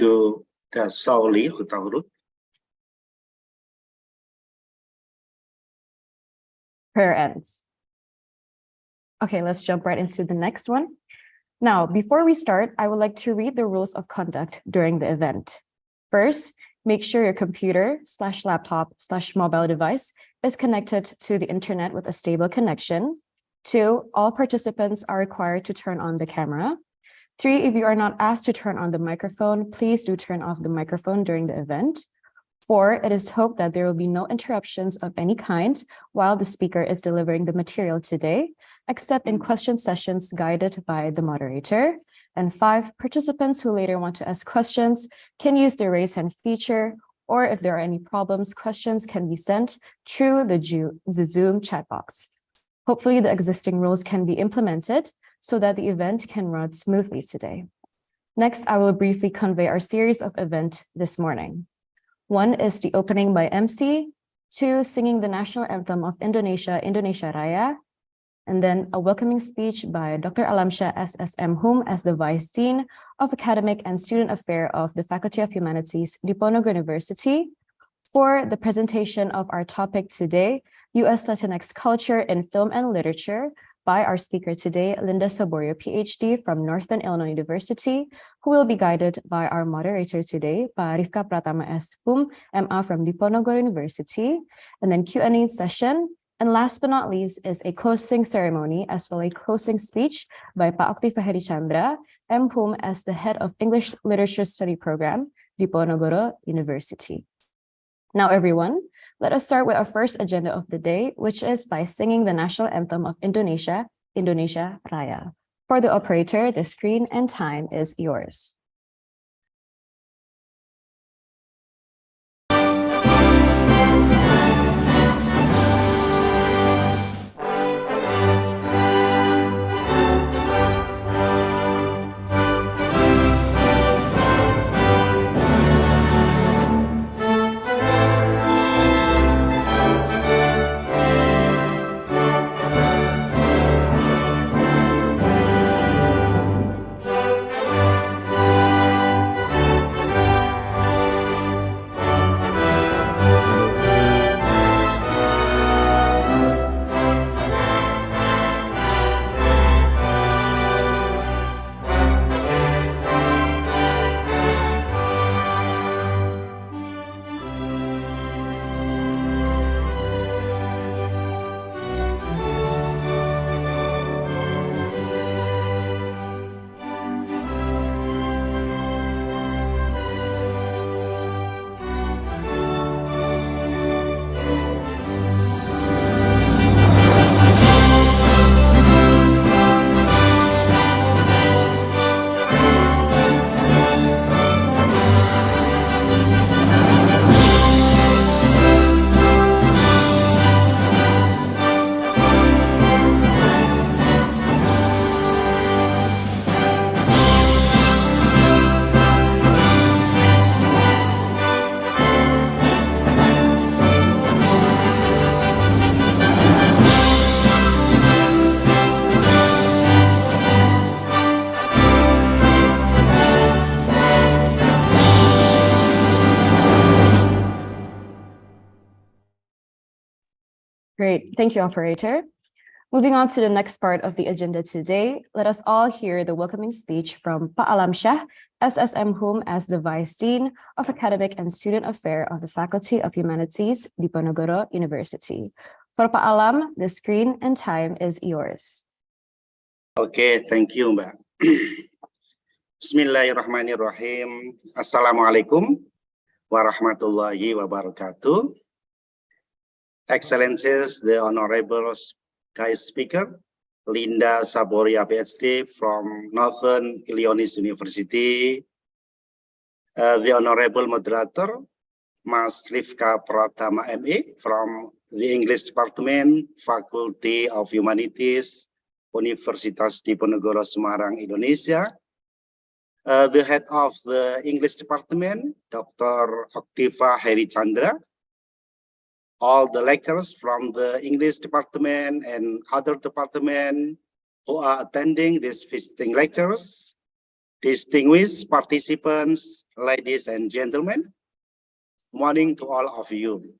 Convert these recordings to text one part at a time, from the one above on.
to the Sauli Hutahurut. Prayer ends. Okay, let's jump right into the next one. Now, before we start, I would like to read the rules of conduct during the event. First, make sure your computer/laptop/mobile device is connected to the internet with a stable connection. 2, all participants are required to turn on the camera. 3, if you are not asked to turn on the microphone, please do turn off the microphone during the event. 4, it is hoped that there will be no interruptions of any kind while the speaker is delivering the material today, except in question sessions guided by the moderator. And 5, participants who later want to ask questions can use the raise hand feature, or if there are any problems, questions can be sent through the Zoom chat box. Hopefully the existing rules can be implemented so that the event can run smoothly today. Next, I will briefly convey our series of events this morning. 1 is the opening by MC, 2, singing the national anthem of Indonesia, Indonesia Raya, and then a welcoming speech by Dr. Alamsyah SSM Hum as the Vice Dean of Academic and Student Affairs of the Faculty of Humanities, Diponegoro University. 4, the presentation of our topic today, U.S. Latinx Culture in Film and Literature, by our speaker today, Linda Saborio, PhD from Northern Illinois University, who will be guided by our moderator today, Pak Rifka Pratama S. Hum, MA from Diponegoro University, and then Q&A session. And last but not least is a closing ceremony as well as a closing speech by Pak Oktiva Heri Chandra, M. Hum as the head of English Literature Study Program, Diponegoro University. Now, everyone, let us start with our first agenda of the day, which is by singing the national anthem of Indonesia, Indonesia Raya. For the operator, the screen and time is yours. Great, thank you, operator. Moving on to the next part of the agenda today, let us all hear the welcoming speech from Pak Alamsyah, SSM Hum as the Vice Dean of Academic and Student Affairs of the Faculty of Humanities, Diponegoro University. For Pak Alam, the screen and time is yours. Okay, thank you, Mbak. Bismillahirrahmanirrahim. Assalamualaikum warahmatullahi wabarakatuh. Excellencies, the Honorable guest speaker, Linda Saboria, PhD from Northern Illinois University, the Honorable Moderator, Mas Rifka Pratama, MA, from the English Department, Faculty of Humanities, Universitas Diponegoro Semarang, Indonesia, the head of the English Department, Dr. Oktiva Heri Chandra, all the lecturers from the English department and other department who are attending these visiting lectures, Distinguished participants, ladies and gentlemen, morning to all of you.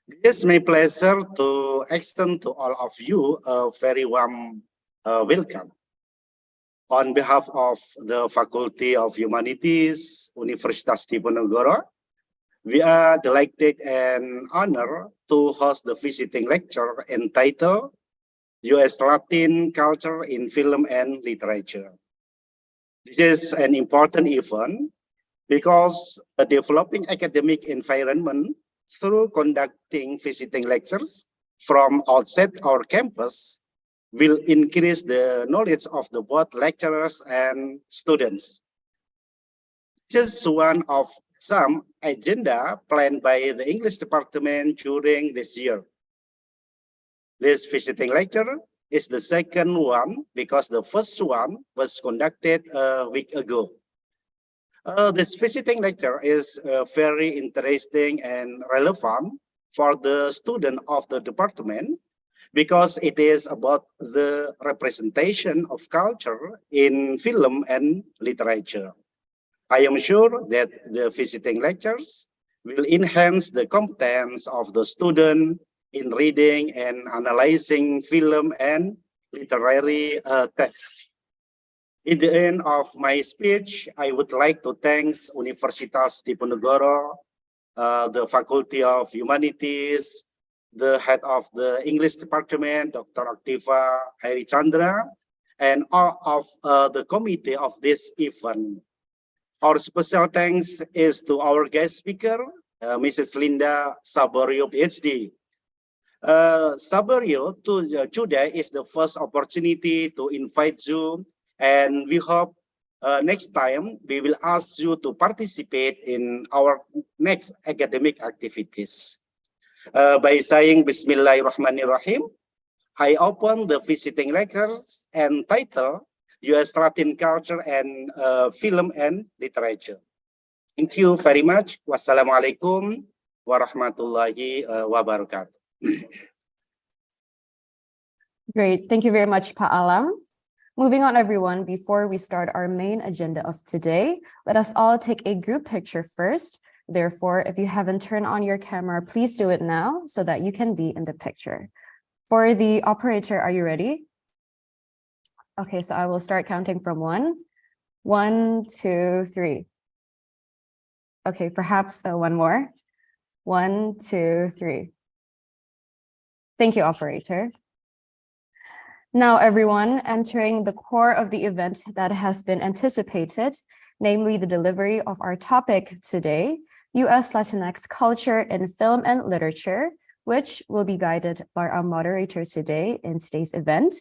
It is my pleasure to extend to all of you a very warm welcome. On behalf of the Faculty of Humanities, Universitas Diponegoro, we are delighted and honored to host the visiting lecture entitled U.S. Latin Culture in Film and Literature. This is an important event because a developing academic environment through conducting visiting lectures from outside our campus will increase the knowledge of the both lecturers and students. Just one of some agenda planned by the English department during this year. This visiting lecture is the second one because the first one was conducted a week ago. This visiting lecture is very interesting and relevant for the student of the department because it is about the representation of culture in film and literature. I am sure that the visiting lectures will enhance the competence of the student in reading and analyzing film and literary texts. At the end of my speech, I would like to thank Universitas Diponegoro, the Faculty of Humanities, the head of the English department, Dr. Aktiva Hairi Chandra, and all of the committee of this event. Our special thanks is to our guest speaker, Mrs. Linda Saborio, PhD. Saborio, today is the first opportunity to invite you, and we hope next time we will ask you to participate in our next academic activities. By saying Bismillahirrahmanirrahim, I open the visiting lectures and title U.S. Latin Culture and Film and Literature. Thank you very much. Wassalamualaikum warahmatullahi wabarakatuh. Great. Thank you very much, Pa Alam. Moving on, everyone, before we start our main agenda of today, let us all take a group picture first. Therefore, if you haven't turned on your camera, please do it now so that you can be in the picture. For the operator, are you ready? Okay, so I will start counting from 1. 1, 2, 3. Okay, perhaps one more. 1, 2, 3. Thank you, operator. Now, everyone, entering the core of the event that has been anticipated, namely the delivery of our topic today, U.S. Latinx culture in film and literature, which will be guided by our moderator today in today's event.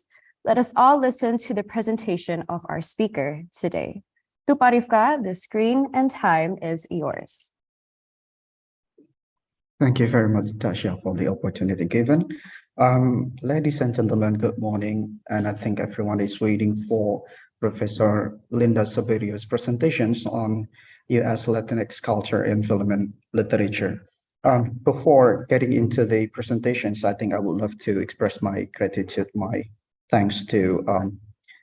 Let us all listen to the presentation of our speaker today. Tuparifka, the screen and time is yours. Thank you very much, Tasha, for the opportunity given. Ladies and gentlemen, good morning. And I think everyone is waiting for Professor Linda Saborio's presentations on U.S. Latinx culture in film and literature. Before getting into the presentations, I think I would love to express my gratitude, my thanks to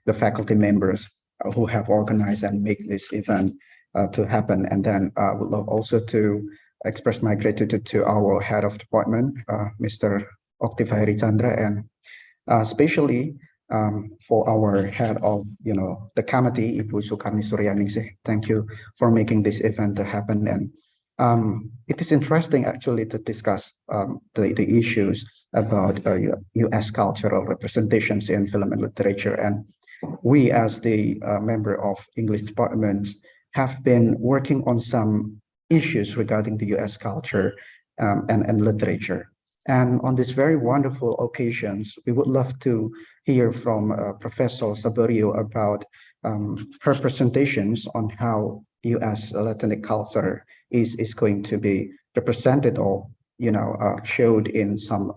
the faculty members who have organized and make this event to happen. And then I would love also to express my gratitude to our head of department, Mr. Aktiva Hairi Chandra, and especially for our head of the committee, Ibu Sukarni Suryaningsih. Thank you for making this event to happen. And it is interesting actually to discuss the issues about U.S. cultural representations in film and literature. And we, as the member of English department, have been working on some issues regarding the U.S. culture and literature. And on this very wonderful occasions, we would love to hear from Professor Saborio about her presentations on how U.S. Latinx culture is going to be represented or showed in some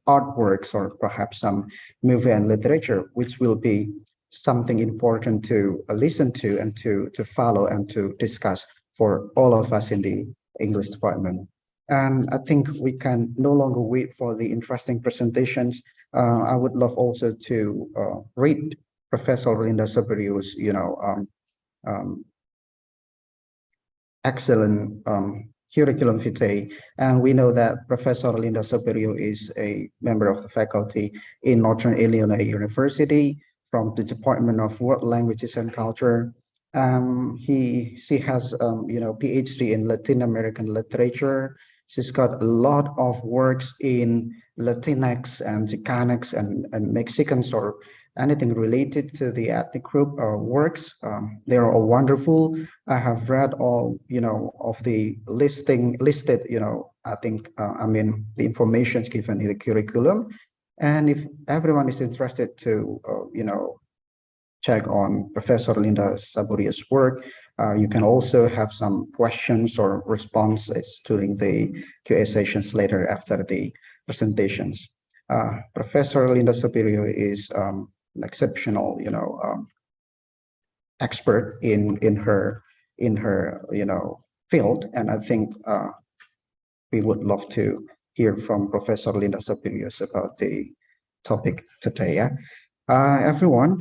artworks or perhaps some movie and literature, which will be something important to listen to and to follow and to discuss for all of us in the English department. And I think we can no longer wait for the interesting presentations. I would love also to read Professor Linda Saberius, excellent curriculum vitae. And we know that Professor Linda Saperio is a member of the faculty in Northern Illinois University from the Department of World Languages and Culture. She has, PhD in Latin American literature. She's got a lot of works in Latinx and Chicanx and Mexicans or anything related to the ethnic group works. They are all wonderful. I have read all, of the listed, the information given in the curriculum. And if everyone is interested to, check on Professor Linda Saburia's work, you can also have some questions or responses during the QA sessions later after the presentations. Professor Linda Saburio is an exceptional, expert in her field, and I think we would love to hear from Professor Linda Sapirius about the topic today. Yeah, everyone.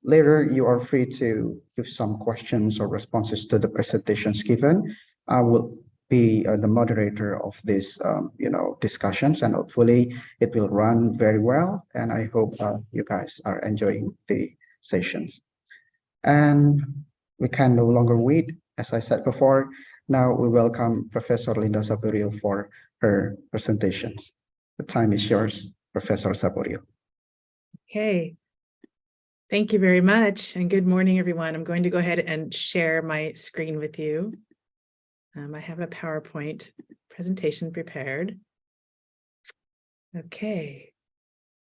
Later, you are free to give some questions or responses to the presentations given. I will be the moderator of this, discussions, and hopefully it will run very well. And I hope you guys are enjoying the sessions. And we can no longer wait, as I said before. Now we welcome Professor Linda Saburio for her presentations. The time is yours, Professor Saburio. Okay. Thank you very much, and good morning, everyone. I'm going to go ahead and share my screen with you. I have a PowerPoint presentation prepared. Okay.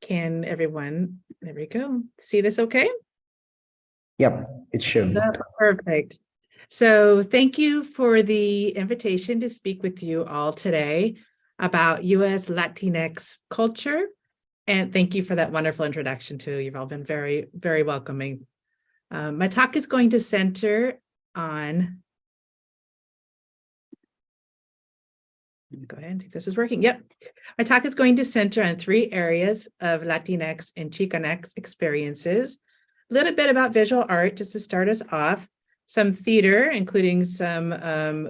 Can everyone, there we go, see this okay? Yep, it's shown. Perfect. So thank you for the invitation to speak with you all today about U.S. Latinx culture. And thank you for that wonderful introduction too. You've all been very, very welcoming. My talk is going to center on, go ahead and see if this is working. Yep. My talk is going to center on 3 areas of Latinx and Chicanx experiences. A little bit about visual art just to start us off, some theater, including some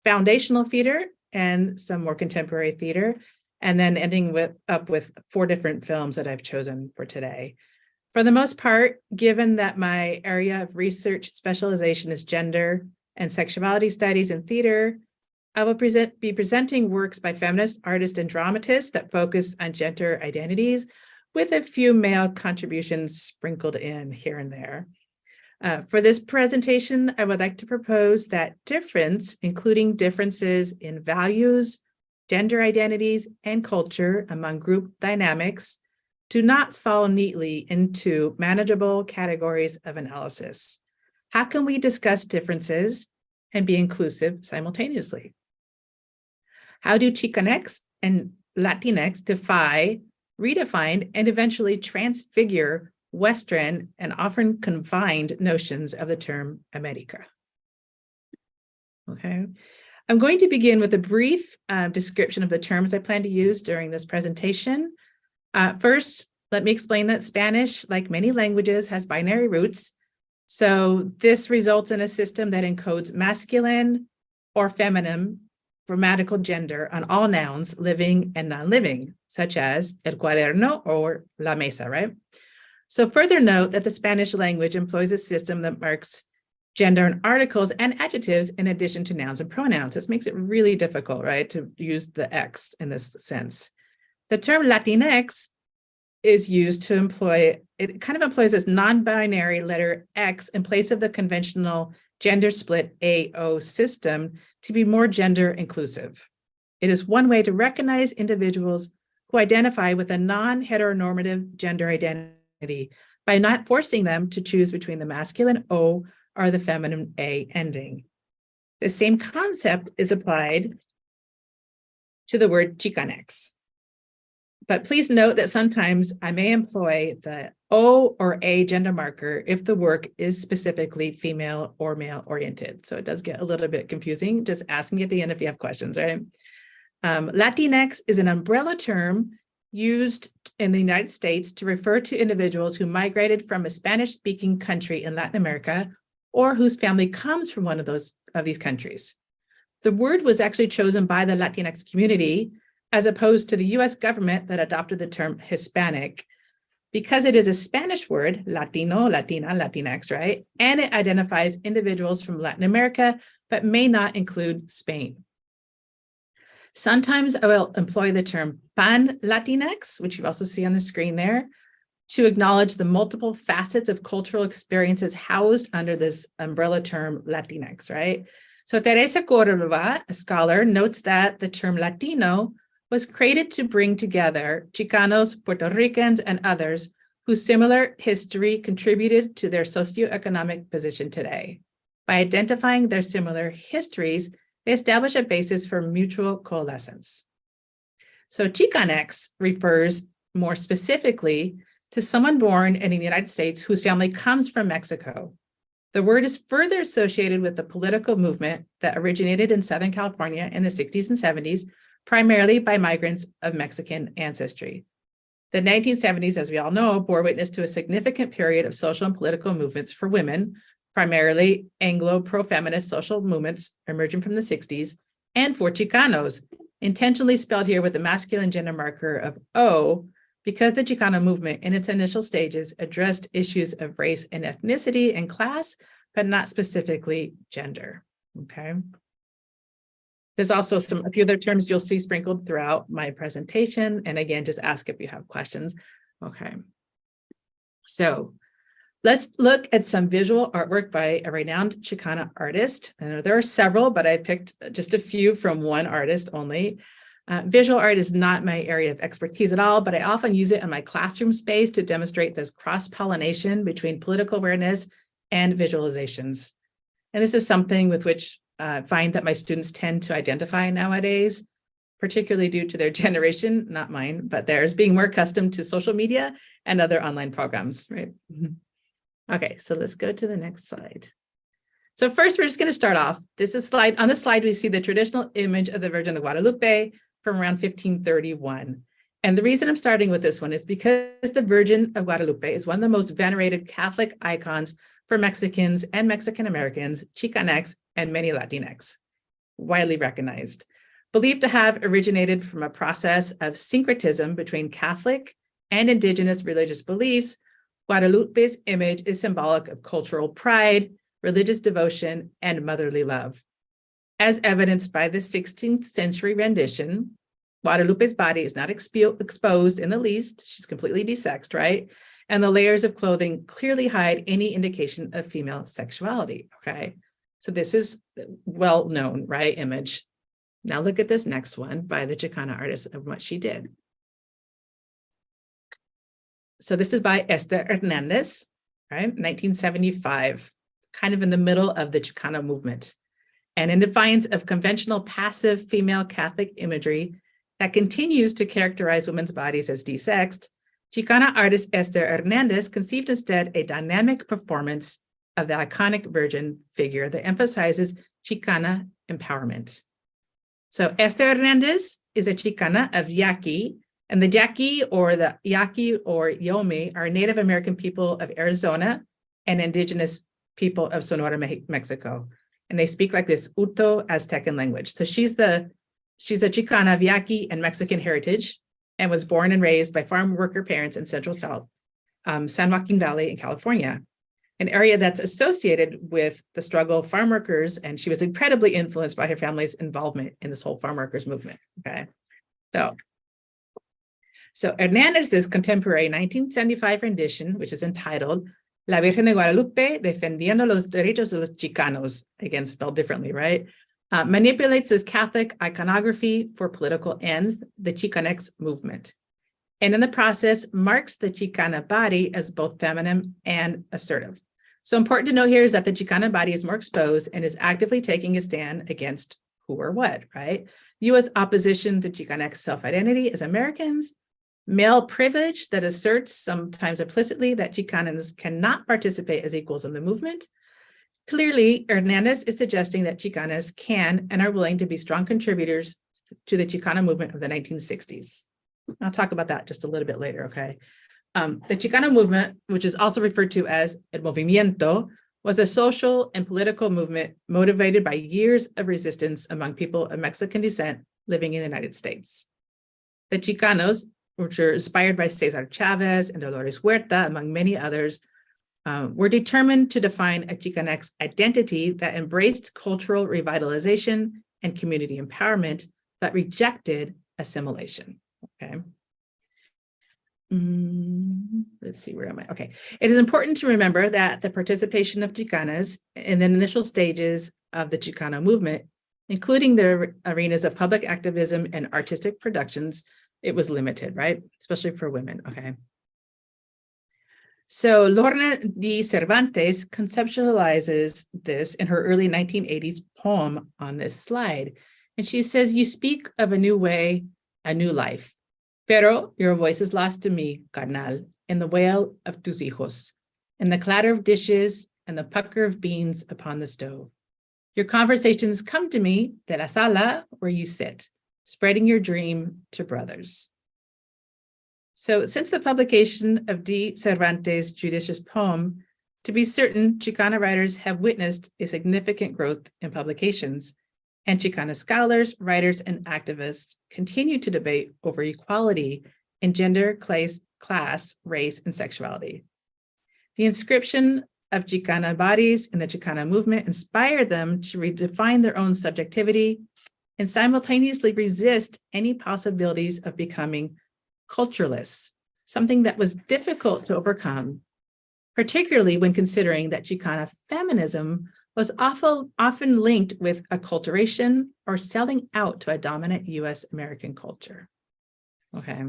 foundational theater and some more contemporary theater, and then ending up with 4 different films that I've chosen for today. For the most part, given that my area of research specialization is gender and sexuality studies in theater, I will be presenting works by feminist artists and dramatists that focus on gender identities, with a few male contributions sprinkled in here and there. For this presentation, I would like to propose that difference, including differences in values, gender identities, and culture among group dynamics, do not fall neatly into manageable categories of analysis. How can we discuss differences and be inclusive simultaneously? How do Chicanx and Latinx defy, redefine, and eventually transfigure Western and often confined notions of the term America? Okay. I'm going to begin with a brief description of the terms I plan to use during this presentation. First, let me explain that Spanish, like many languages, has binary roots. So this results in a system that encodes masculine or feminine grammatical gender on all nouns, living and non-living, such as el cuaderno or la mesa, right? So further note that the Spanish language employs a system that marks gender in articles and adjectives in addition to nouns and pronouns. This makes it really difficult, right, to use the X in this sense. The term Latinx is used to employ, it kind of employs this non-binary letter X in place of the conventional gender split AO system to be more gender inclusive. It is one way to recognize individuals who identify with a non-heteronormative gender identity by not forcing them to choose between the masculine O or the feminine A ending. The same concept is applied to the word Chicanx. But please note that sometimes I may employ the O or A gender marker if the work is specifically female or male oriented. So it does get a little bit confusing. Just ask me at the end if you have questions, right? Latinx is an umbrella term used in the United States to refer to individuals who migrated from a Spanish-speaking country in Latin America or whose family comes from one of these countries. The word was actually chosen by the Latinx community as opposed to the US government that adopted the term Hispanic, because it is a Spanish word, Latino, Latina, Latinx, right? And it identifies individuals from Latin America, but may not include Spain. Sometimes I will employ the term pan-Latinx, which you also see on the screen there, to acknowledge the multiple facets of cultural experiences housed under this umbrella term Latinx, right? So Teresa Cordova, a scholar, notes that the term Latino was created to bring together Chicanos, Puerto Ricans, and others whose similar history contributed to their socioeconomic position today. By identifying their similar histories, they establish a basis for mutual coalescence. So Chicanx refers more specifically to someone born in the United States whose family comes from Mexico. The word is further associated with the political movement that originated in Southern California in the 60s and 70s, primarily by migrants of Mexican ancestry. The 1970s, as we all know, bore witness to a significant period of social and political movements for women, primarily Anglo pro-feminist social movements emerging from the 60s, and for Chicanos, intentionally spelled here with the masculine gender marker of O, because the Chicano movement in its initial stages addressed issues of race and ethnicity and class, but not specifically gender, okay? There's also a few other terms you'll see sprinkled throughout my presentation. And again, just ask if you have questions. Okay. So let's look at some visual artwork by a renowned Chicana artist. I know there are several, but I picked just a few from one artist only. Visual art is not my area of expertise at all, but I often use it in my classroom space to demonstrate this cross-pollination between political awareness and visualizations. And this is something with which I find that my students tend to identify nowadays, particularly due to their generation, not mine, but theirs, being more accustomed to social media and other online programs, right? Okay, so let's go to the next slide. So first, we're just going to start off. This is on the slide, we see the traditional image of the Virgin of Guadalupe from around 1531. And the reason I'm starting with this one is because the Virgin of Guadalupe is one of the most venerated Catholic icons for Mexicans and Mexican Americans, Chicanx, and many Latinx, widely recognized. Believed to have originated from a process of syncretism between Catholic and indigenous religious beliefs, Guadalupe's image is symbolic of cultural pride, religious devotion, and motherly love. As evidenced by the 16th century rendition, Guadalupe's body is not exposed in the least. She's completely desexed, right? And the layers of clothing clearly hide any indication of female sexuality, okay? So this is well-known, right, image. Now look at this next one by the Chicana artist and what she did. So this is by Esther Hernandez, right, 1975, kind of in the middle of the Chicano movement. And in defiance of conventional passive female Catholic imagery that continues to characterize women's bodies as desexed, Chicana artist Esther Hernandez conceived instead a dynamic performance of the iconic Virgin figure that emphasizes Chicana empowerment. So Esther Hernandez is a Chicana of Yaqui, and the Yaqui or the Yaqui or Yomi are Native American people of Arizona and indigenous people of Sonora, Mexico. And they speak like this Uto Aztecan language. So she's a Chicana of Yaqui and Mexican heritage, and was born and raised by farm worker parents in Central South, San Joaquin Valley in California, an area that's associated with the struggle of farm workers. And she was incredibly influenced by her family's involvement in this whole farm workers movement, okay? So Hernandez's contemporary 1975 rendition, which is entitled La Virgen de Guadalupe defendiendo los derechos de los Chicanos, again spelled differently, right? Manipulates this Catholic iconography for political ends, the Chicanx movement. And in the process, marks the Chicana body as both feminine and assertive. So important to note here is that the Chicana body is more exposed and is actively taking a stand against who or what, right? U.S. opposition to Chicanx self-identity as Americans, male privilege that asserts, sometimes implicitly, that Chicanos cannot participate as equals in the movement. Clearly, Hernandez is suggesting that Chicanas can and are willing to be strong contributors to the Chicana movement of the 1960s. I'll talk about that just a little bit later, okay? The Chicano movement, which is also referred to as el movimiento, was a social and political movement motivated by years of resistance among people of Mexican descent living in the United States. The Chicanos, which are inspired by Cesar Chavez and Dolores Huerta, among many others, were determined to define a Chicanx identity that embraced cultural revitalization and community empowerment, but rejected assimilation, okay? Let's see, where am I? Okay. It is important to remember that the participation of Chicanas in the initial stages of the Chicano movement, including the arenas of public activism and artistic productions, it was limited, right? Especially for women, okay? So Lorna de Cervantes conceptualizes this in her early 1980s poem on this slide. And she says, "You speak of a new way, a new life. Pero your voice is lost to me, carnal, in the wail of tus hijos, in the clatter of dishes and the pucker of beans upon the stove. Your conversations come to me de la sala where you sit, spreading your dream to brothers." So since the publication of de Cervantes' judicious poem, to be certain, Chicana writers have witnessed a significant growth in publications, and Chicana scholars, writers, and activists continue to debate over equality in gender, class, race, and sexuality. The inscription of Chicana bodies in the Chicana movement inspired them to redefine their own subjectivity and simultaneously resist any possibilities of becoming cultureless, something that was difficult to overcome, particularly when considering that Chicana feminism was often linked with acculturation or selling out to a dominant US American culture. Okay,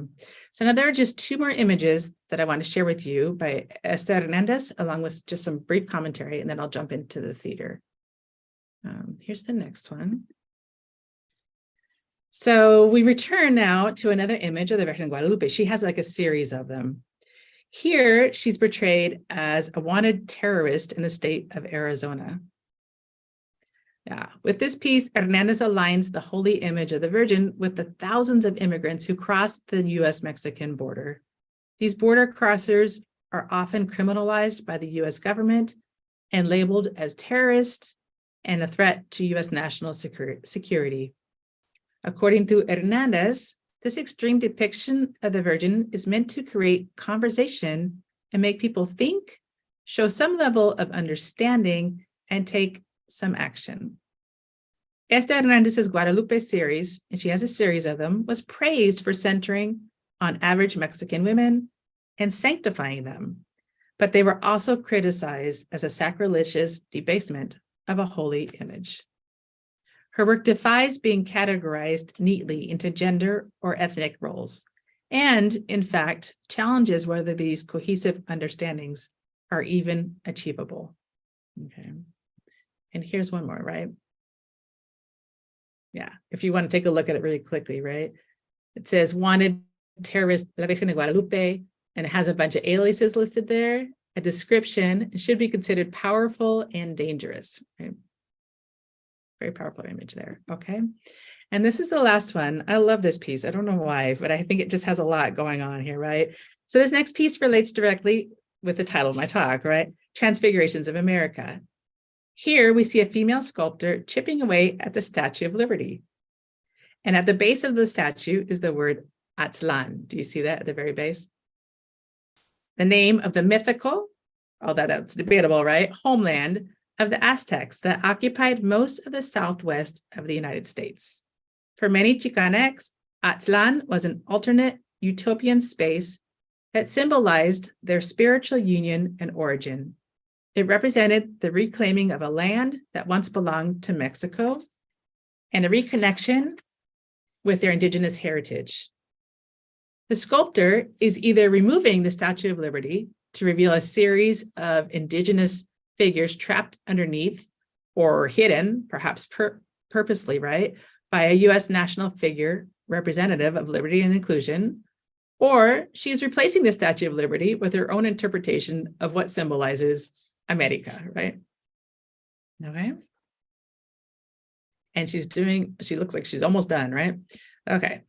so now there are just two more images that I want to share with you by Esther Hernandez, along with just some brief commentary, and then I'll jump into the theater. Here's the next one. So we return now to another image of the Virgin Guadalupe. She has like a series of them. Here, she's portrayed as a wanted terrorist in the state of Arizona. Yeah, with this piece, Hernandez aligns the holy image of the Virgin with the thousands of immigrants who crossed the US-Mexican border. These border crossers are often criminalized by the US government and labeled as terrorists and a threat to US national security. According to Hernandez, this extreme depiction of the Virgin is meant to create conversation and make people think, show some level of understanding, and take some action. Esther Hernandez's Guadalupe series, and she has a series of them, was praised for centering on average Mexican women and sanctifying them, but they were also criticized as a sacrilegious debasement of a holy image. Her work defies being categorized neatly into gender or ethnic roles, and in fact, challenges whether these cohesive understandings are even achievable. Okay. And here's one more, right? Yeah, if you want to take a look at it really quickly, right? It says wanted terrorist La Virgen de Guadalupe, and it has a bunch of aliases listed there. A description should be considered powerful and dangerous, right? Very powerful image there, okay? And this is the last one. I love this piece. I don't know why, but I think it just has a lot going on here, right? So this next piece relates directly with the title of my talk, right? Transfigurations of America. Here we see a female sculptor chipping away at the Statue of Liberty. And at the base of the statue is the word Aztlan. Do you see that at the very base? The name of the mythical, although that's debatable, right? Homeland of the Aztecs that occupied most of the southwest of the United States. For many Chicanx, Aztlan was an alternate utopian space that symbolized their spiritual union and origin. It represented the reclaiming of a land that once belonged to Mexico and a reconnection with their indigenous heritage. The sculptor is either removing the Statue of Liberty to reveal a series of indigenous figures trapped underneath or hidden, perhaps purposely, right, by a US national figure representative of liberty and inclusion, or she's replacing the Statue of Liberty with her own interpretation of what symbolizes America, right? Okay. And she looks like she's almost done, right? Okay.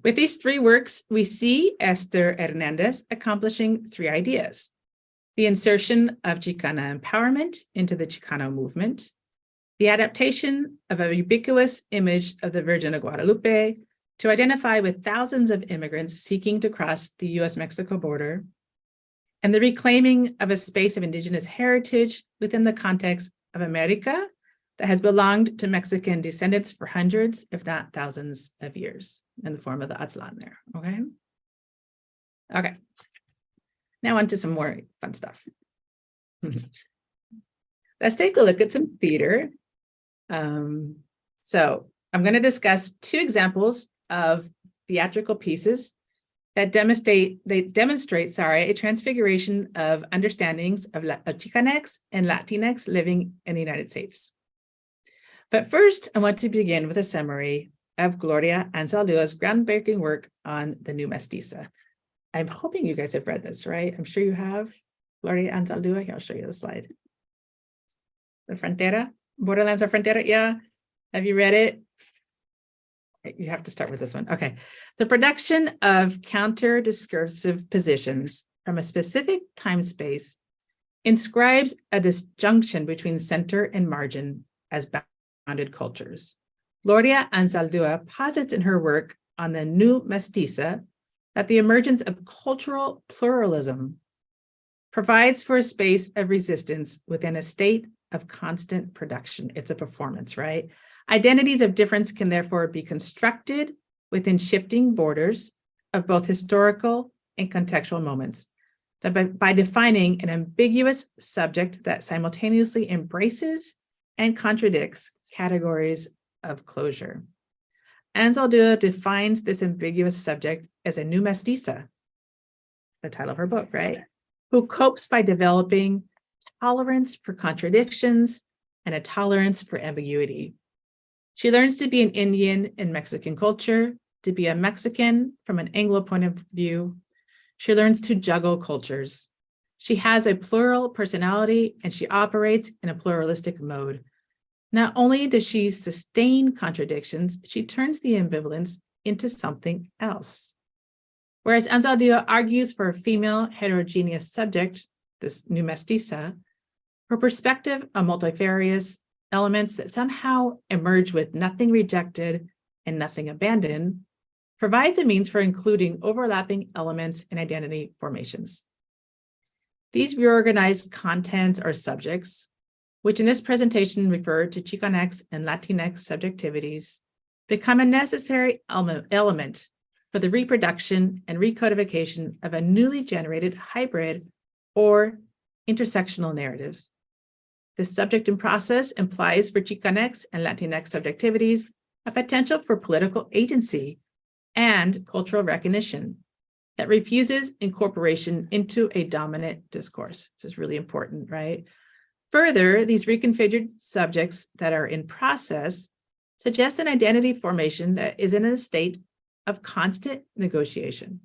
With these three works, we see Esther Hernandez accomplishing three ideas: the insertion of Chicana empowerment into the Chicano movement, the adaptation of a ubiquitous image of the Virgin of Guadalupe to identify with thousands of immigrants seeking to cross the US-Mexico border, and the reclaiming of a space of indigenous heritage within the context of America that has belonged to Mexican descendants for hundreds, if not thousands of years, in the form of the Aztlan there, okay? Okay, now on to some more fun stuff. Let's take a look at some theater. So I'm going to discuss two examples of theatrical pieces that demonstrate a transfiguration of understandings of Chicanx and Latinx living in the United States. But first, I want to begin with a summary of Gloria Anzaldua's groundbreaking work on the New Mestiza. I'm hoping you guys have read this, right? I'm sure you have. Gloria Anzaldúa, here, I'll show you the slide. The Frontera, Borderlands of Frontera, yeah. Have you read it? You have to start with this one. Okay. The production of counter-discursive positions from a specific time space inscribes a disjunction between center and margin as bounded cultures. Gloria Anzaldúa posits in her work on the New Mestiza that the emergence of cultural pluralism provides for a space of resistance within a state of constant production. It's a performance, right? Identities of difference can therefore be constructed within shifting borders of both historical and contextual moments by defining an ambiguous subject that simultaneously embraces and contradicts categories of closure. Anzaldúa defines this ambiguous subject as a new mestiza, the title of her book, right? Who copes by developing tolerance for contradictions and a tolerance for ambiguity. She learns to be an Indian in Mexican culture, to be a Mexican from an Anglo point of view. She learns to juggle cultures. She has a plural personality and she operates in a pluralistic mode. Not only does she sustain contradictions, she turns the ambivalence into something else. Whereas Anzaldúa argues for a female heterogeneous subject, this new mestiza, her perspective on multifarious elements that somehow emerge with nothing rejected and nothing abandoned provides a means for including overlapping elements in identity formations. These reorganized contents or subjects, which in this presentation refer to Chicanx and Latinx subjectivities, become a necessary element for the reproduction and recodification of a newly generated hybrid or intersectional narratives. This subject and process implies for Chicanx and Latinx subjectivities a potential for political agency and cultural recognition that refuses incorporation into a dominant discourse. This is really important, right? Further, these reconfigured subjects that are in process suggest an identity formation that is in a state of constant negotiation,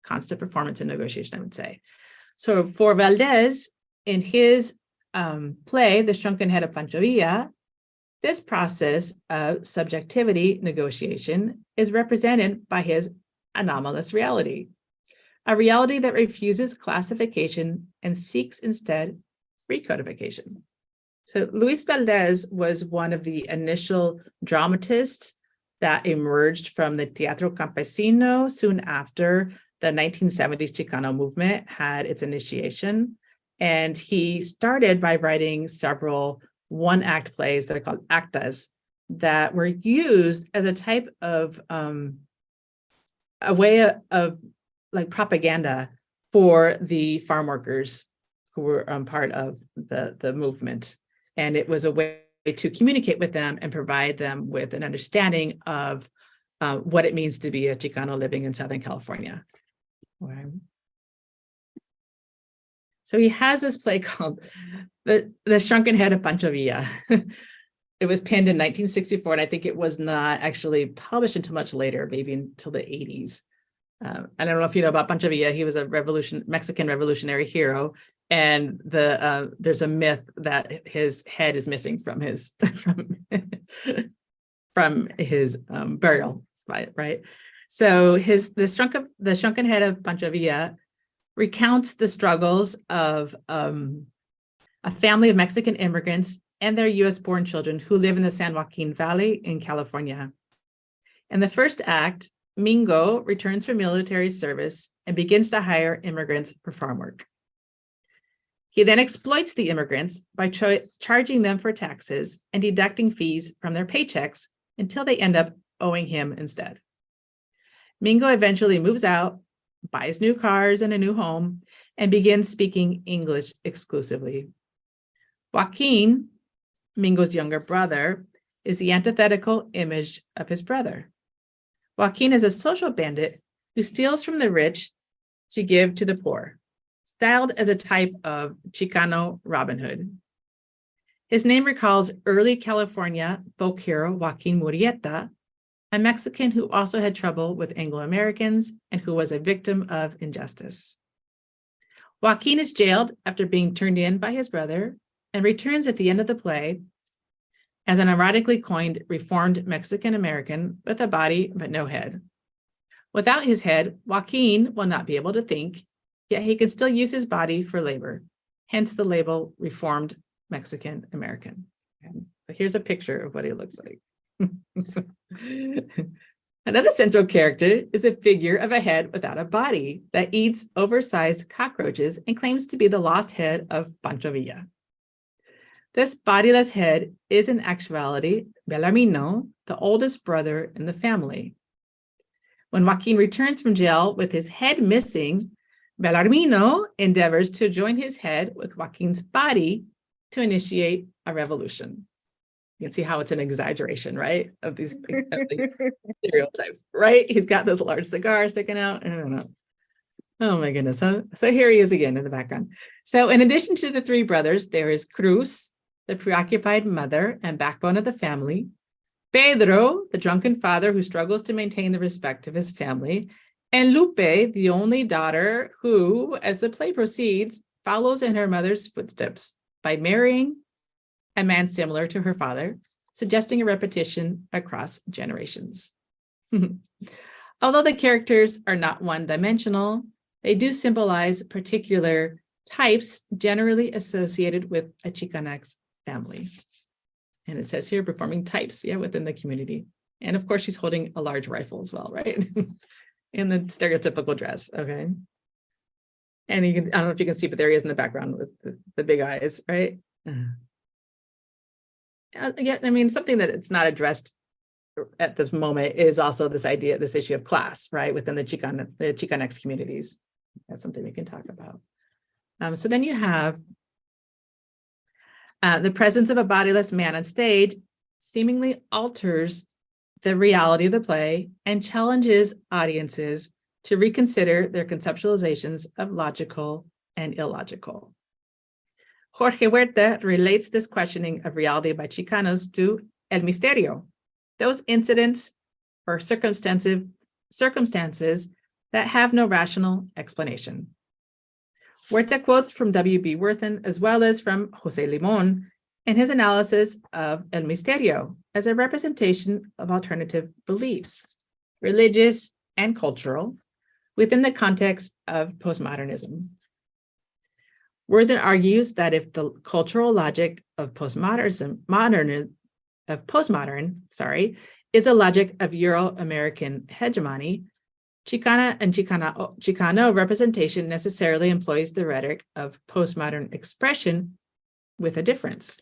constant performance and negotiation, I would say. So for Valdez, in his play, The Shrunken Head of Pancho Villa, this process of subjectivity negotiation is represented by his anomalous reality, a reality that refuses classification and seeks instead recodification. So Luis Valdez was one of the initial dramatists that emerged from the Teatro Campesino soon after the 1970s Chicano movement had its initiation. And he started by writing several one-act plays that are called actas that were used as a type of a way of like propaganda for the farm workers who were part of the movement. And it was a way to communicate with them and provide them with an understanding of what it means to be a Chicano living in Southern California. Okay. So he has this play called The Shrunken Head of Pancho Villa. It was penned in 1964, and I think it was not actually published until much later, maybe until the 80s. I don't know if you know about Pancho Villa. He was a Mexican revolutionary hero, and there's a myth that his head is missing from his burial spot, right? So the shrunken head of Pancho Villa recounts the struggles of a family of Mexican immigrants and their US-born children who live in the San Joaquin Valley in California. In the first act, Mingo returns from military service and begins to hire immigrants for farm work. He then exploits the immigrants by charging them for taxes and deducting fees from their paychecks until they end up owing him instead. Mingo eventually moves out, buys new cars and a new home, and begins speaking English exclusively. Joaquin, Mingo's younger brother, is the antithetical image of his brother. Joaquin is a social bandit who steals from the rich to give to the poor, styled as a type of Chicano Robin Hood. His name recalls early California folk hero Joaquin Murrieta, a Mexican who also had trouble with Anglo-Americans and who was a victim of injustice. Joaquin is jailed after being turned in by his brother and returns at the end of the play as an erotically coined reformed Mexican American with a body but no head. Without his head, Joaquin will not be able to think, yet he can still use his body for labor, hence the label reformed Mexican American. And here's a picture of what he looks like. Another central character is the figure of a head without a body that eats oversized cockroaches and claims to be the lost head of Pancho Villa. This bodiless head is in actuality Bellarmino, the oldest brother in the family. When Joaquin returns from jail with his head missing, Bellarmino endeavors to join his head with Joaquin's body to initiate a revolution. You can see how it's an exaggeration, right? Of these stereotypes, right? He's got this large cigar sticking out. I don't know. Oh my goodness. So here he is again in the background. So in addition to the three brothers, there is Cruz, the preoccupied mother and backbone of the family, Pedro, the drunken father who struggles to maintain the respect of his family, and Lupe, the only daughter who, as the play proceeds, follows in her mother's footsteps by marrying a man similar to her father, suggesting a repetition across generations. Although the characters are not one-dimensional, they do symbolize particular types generally associated with a Chicanx family. And it says here, performing types, within the community. And of course, she's holding a large rifle as well, right? In the stereotypical dress, okay? And you can, I don't know if you can see, but there he is in the background with the big eyes, right? Yeah, I mean, something that it's not addressed at this moment is also this issue of class, right? Within the Chicanx communities. That's something we can talk about. So then you have the presence of a bodiless man on stage seemingly alters the reality of the play and challenges audiences to reconsider their conceptualizations of logical and illogical. Jorge Huerta relates this questioning of reality by Chicanos to El Misterio, those incidents or circumstances that have no rational explanation. Huerta quotes from W.B. Worthen as well as from Jose Limon in his analysis of El Misterio as a representation of alternative beliefs, religious and cultural, within the context of postmodernism. Worthen argues that if the cultural logic of postmodern is a logic of Euro-American hegemony, Chicana and Chicano representation necessarily employs the rhetoric of postmodern expression with a difference.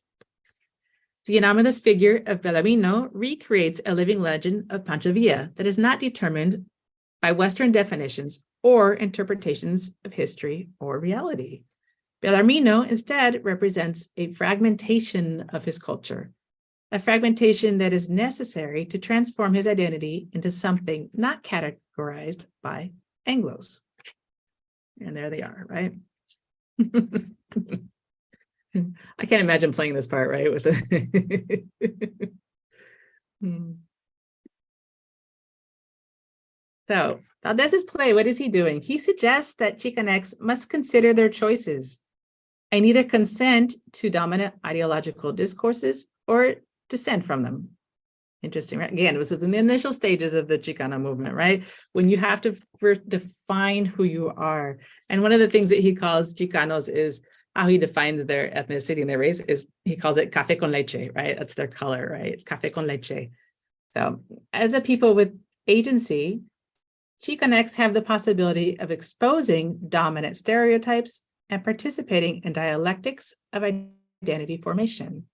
The anomalous figure of Bellarmino recreates a living legend of Pancho Villa that is not determined by Western definitions or interpretations of history or reality. Bellarmino instead represents a fragmentation of his culture, a fragmentation that is necessary to transform his identity into something not categorized by Anglos. And there they are, right? I can't imagine playing this part, right? With the So Valdez's play, what is he doing? He suggests that Chicanx must consider their choices and either consent to dominant ideological discourses or dissent from them. Interesting, right? Again, this is in the initial stages of the Chicano movement, right? When you have to first define who you are. And one of the things that he calls Chicanos is how he defines their ethnicity and their race is he calls it café con leche, right? That's their color, right? It's café con leche. So as a people with agency, Chicanx have the possibility of exposing dominant stereotypes and participating in dialectics of identity formation.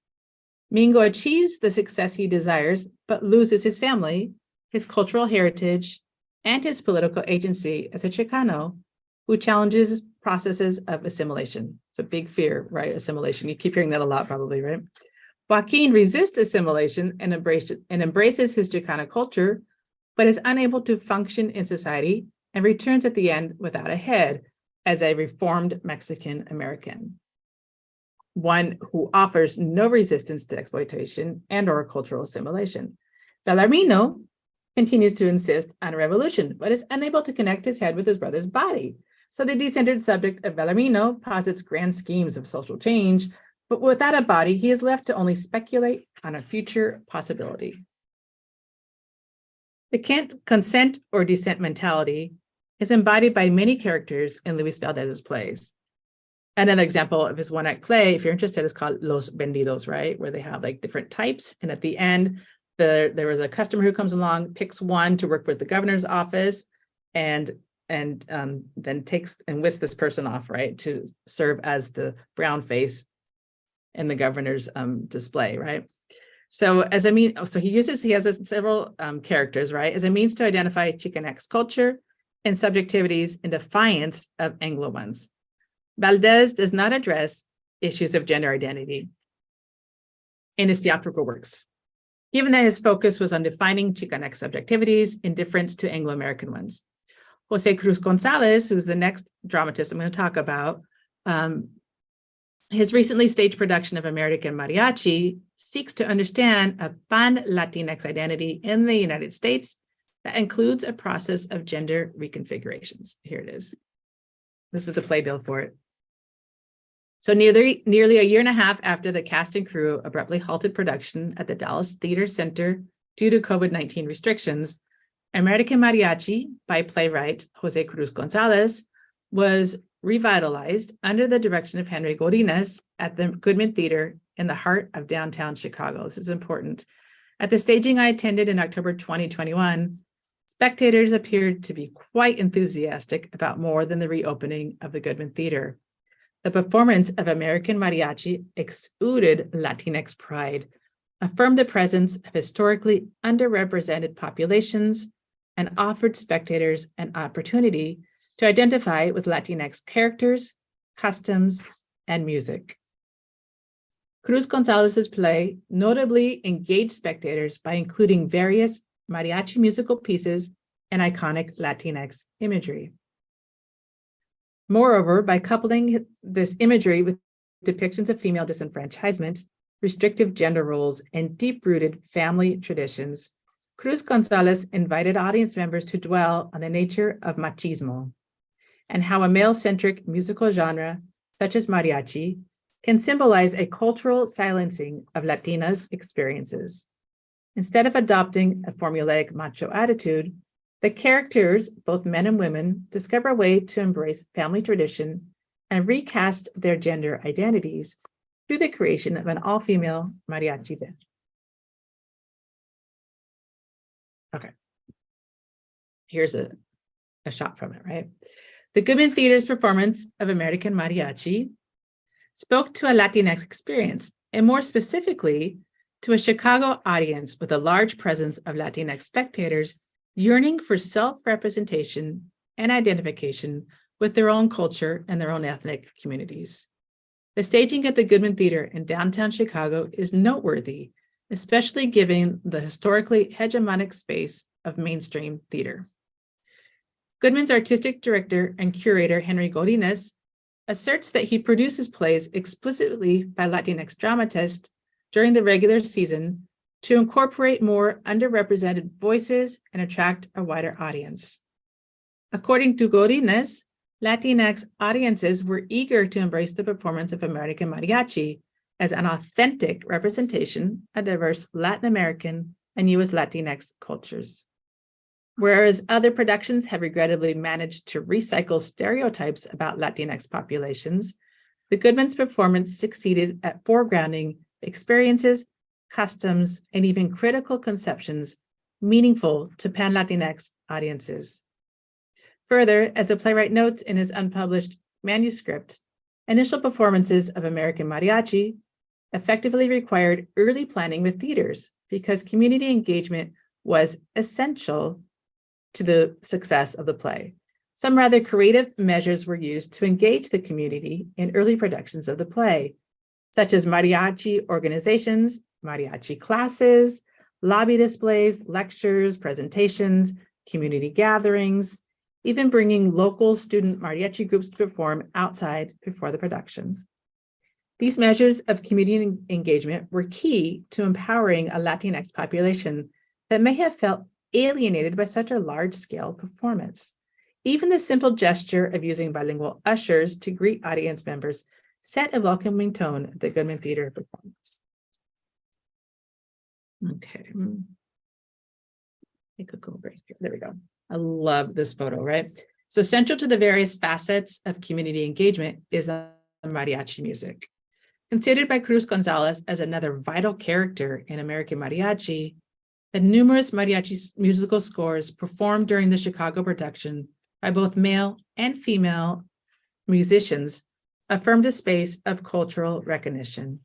Mingo achieves the success he desires, but loses his family, his cultural heritage, and his political agency as a Chicano who challenges processes of assimilation. It's a big fear, right? Assimilation. You keep hearing that a lot, probably, right? Joaquin resists assimilation and embraces his Chicano culture, but is unable to function in society and returns at the end without a head as a reformed Mexican American, one who offers no resistance to exploitation and or cultural assimilation. Bellarmino continues to insist on a revolution, but is unable to connect his head with his brother's body. So the decentered subject of Bellarmino posits grand schemes of social change, but without a body, he is left to only speculate on a future possibility. The consent or dissent mentality is embodied by many characters in Luis Valdez's plays. Another example of his one-act play, if you're interested, is called Los Vendidos, right? Where they have like different types. And at the end, there was a customer who comes along, picks one to work with the governor's office, and then takes and whisks this person off, right? To serve as the brown face in the governor's display, right? So he has several characters, right? As a means to identify Chicanx culture and subjectivities in defiance of Anglo ones. Valdez does not address issues of gender identity in his theatrical works, given that his focus was on defining Chicanx subjectivities in difference to Anglo-American ones. Jose Cruz Gonzalez, who's the next dramatist I'm going to talk about, his recently staged production of American Mariachi seeks to understand a pan-Latinx identity in the United States that includes a process of gender reconfigurations. Here it is. This is the playbill for it. So nearly a year and a half after the cast and crew abruptly halted production at the Dallas Theater Center due to COVID-19 restrictions, American Mariachi by playwright Jose Cruz Gonzalez was revitalized under the direction of Henry Godinez at the Goodman Theater in the heart of downtown Chicago. This is important. At the staging I attended in October 2021, spectators appeared to be quite enthusiastic about more than the reopening of the Goodman Theater. The performance of American Mariachi exuded Latinx pride, affirmed the presence of historically underrepresented populations, and offered spectators an opportunity to identify with Latinx characters, customs, and music. Cruz Gonzalez's play notably engaged spectators by including various mariachi musical pieces and iconic Latinx imagery. Moreover, by coupling this imagery with depictions of female disenfranchisement, restrictive gender roles, and deep-rooted family traditions, Cruz Gonzalez invited audience members to dwell on the nature of machismo and how a male-centric musical genre, such as mariachi, can symbolize a cultural silencing of Latinas' experiences. Instead of adopting a formulaic macho attitude, the characters, both men and women, discover a way to embrace family tradition and recast their gender identities through the creation of an all-female mariachi band. Okay, here's a shot from it, right? The Goodman Theater's performance of American Mariachi spoke to a Latinx experience, and more specifically, to a Chicago audience with a large presence of Latinx spectators yearning for self-representation and identification with their own culture and their own ethnic communities. The staging at the Goodman Theater in downtown Chicago is noteworthy, especially given the historically hegemonic space of mainstream theater. Goodman's artistic director and curator, Henry Godinez, asserts that he produces plays explicitly by Latinx dramatists during the regular season to incorporate more underrepresented voices and attract a wider audience. According to Godinez, Latinx audiences were eager to embrace the performance of American Mariachi as an authentic representation of diverse Latin American and U.S. Latinx cultures. Whereas other productions have regrettably managed to recycle stereotypes about Latinx populations, the Goodman's performance succeeded at foregrounding experiences, customs, and even critical conceptions meaningful to Pan-Latinx audiences. Further, as the playwright notes in his unpublished manuscript, initial performances of American Mariachi effectively required early planning with theaters because community engagement was essential to the success of the play. Some rather creative measures were used to engage the community in early productions of the play, such as mariachi organizations, mariachi classes, lobby displays, lectures, presentations, community gatherings, even bringing local student mariachi groups to perform outside before the production. These measures of community engagement were key to empowering a Latinx population that may have felt alienated by such a large-scale performance. Even the simple gesture of using bilingual ushers to greet audience members set a welcoming tone at the Goodman Theater performance. Okay. Take a go right here. There we go. I love this photo, right? So central to the various facets of community engagement is the mariachi music. Considered by Cruz Gonzalez as another vital character in American Mariachi, the numerous mariachi musical scores performed during the Chicago production by both male and female musicians affirmed a space of cultural recognition,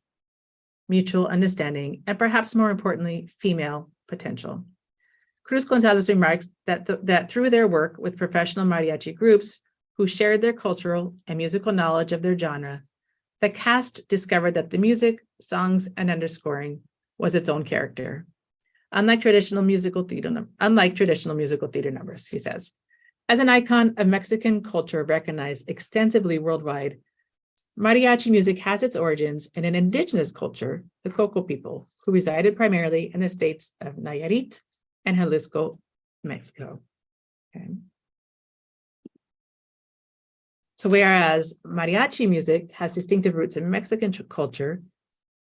mutual understanding, and perhaps more importantly, female potential. Cruz Gonzalez remarks that through their work with professional mariachi groups who shared their cultural and musical knowledge of their genre, the cast discovered that the music, songs, and underscoring was its own character. Unlike traditional musical theater numbers, he says. As an icon of Mexican culture recognized extensively worldwide, mariachi music has its origins in an indigenous culture, the Coco people, who resided primarily in the states of Nayarit and Jalisco, Mexico. Okay. So whereas mariachi music has distinctive roots in Mexican culture,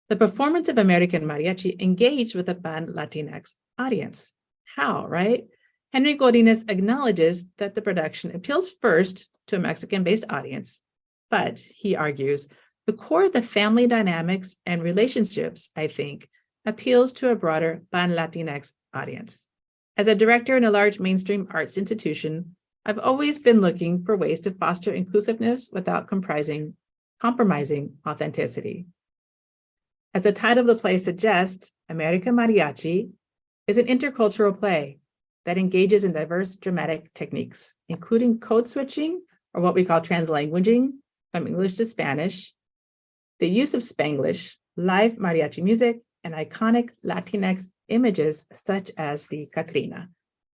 the performance of American mariachi engaged with a Pan-Latinx audience. How, right? Henry Godinez acknowledges that the production appeals first to a Mexican-based audience, but he argues the core of the family dynamics and relationships, I think, appeals to a broader Pan-Latinx audience. As a director in a large mainstream arts institution, I've always been looking for ways to foster inclusiveness without compromising authenticity. As the title of the play suggests, American Mariachi is an intercultural play that engages in diverse dramatic techniques, including code switching, or what we call translanguaging from English to Spanish, the use of Spanglish, live mariachi music, and iconic Latinx images such as the Catrina.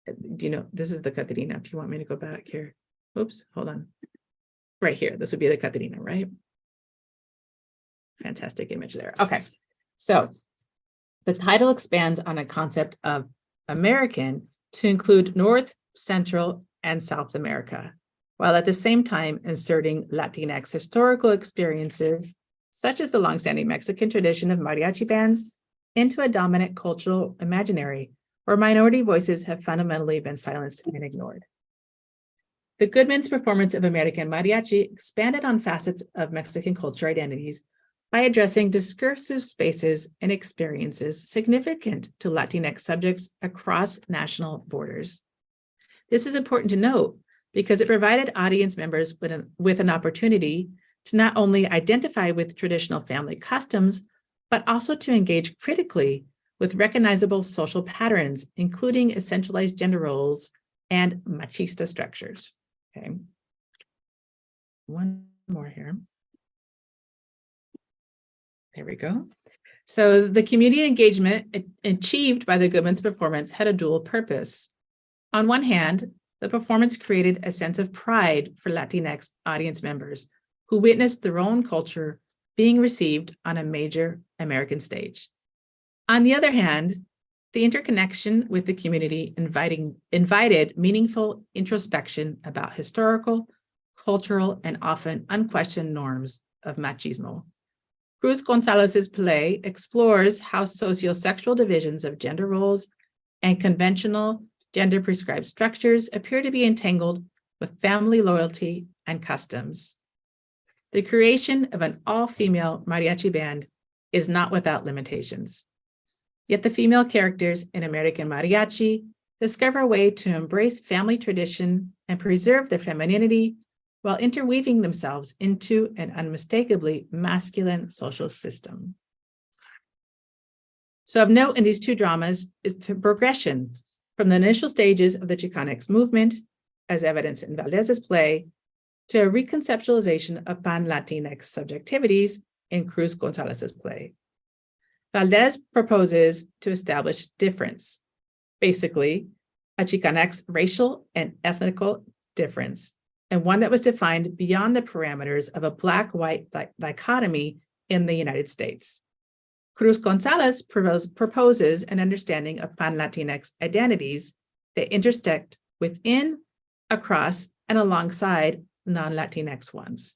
Do you know, this is the Catrina. If you want me to go back here. Oops, hold on. Right here, this would be the Catrina, right? Fantastic image there. Okay, so the title expands on a concept of American to include North, Central, and South America, while at the same time inserting Latinx historical experiences, such as the longstanding Mexican tradition of mariachi bands, into a dominant cultural imaginary where minority voices have fundamentally been silenced and ignored. The Goodman's performance of American Mariachi expanded on facets of Mexican culture identities by addressing discursive spaces and experiences significant to Latinx subjects across national borders. This is important to note because it provided audience members with an opportunity to not only identify with traditional family customs, but also to engage critically with recognizable social patterns, including essentialized gender roles and machista structures. Okay. One more here. There we go. So the community engagement achieved by the Goodman's performance had a dual purpose. On one hand, the performance created a sense of pride for Latinx audience members who witnessed their own culture being received on a major American stage. On the other hand, the interconnection with the community invited meaningful introspection about historical, cultural, and often unquestioned norms of machismo. Cruz Gonzalez's play explores how sociosexual divisions of gender roles and conventional gender prescribed structures appear to be entangled with family loyalty and customs. The creation of an all-female mariachi band is not without limitations. Yet the female characters in American mariachi discover a way to embrace family tradition and preserve their femininity while interweaving themselves into an unmistakably masculine social system. So of note in these two dramas is the progression from the initial stages of the Chicanx movement, as evidenced in Valdez's play, to a reconceptualization of pan-Latinx subjectivities in Cruz Gonzalez's play. Valdez proposes to establish difference, basically a Chicanx racial and ethnical difference, and one that was defined beyond the parameters of a Black-white dichotomy in the United States. Cruz Gonzalez proposes an understanding of pan-Latinx identities that intersect within, across, and alongside non-Latinx ones.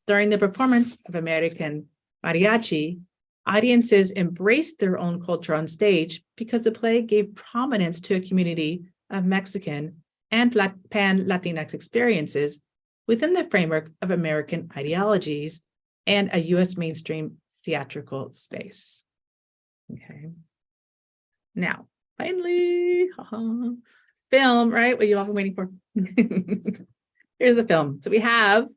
During the performance of American mariachi, audiences embraced their own culture on stage because the play gave prominence to a community of Mexican and pan-Latinx experiences within the framework of American ideologies and a US mainstream theatrical space. Okay. Now, finally, film, right? What you all been waiting for. Here's the film. So I'm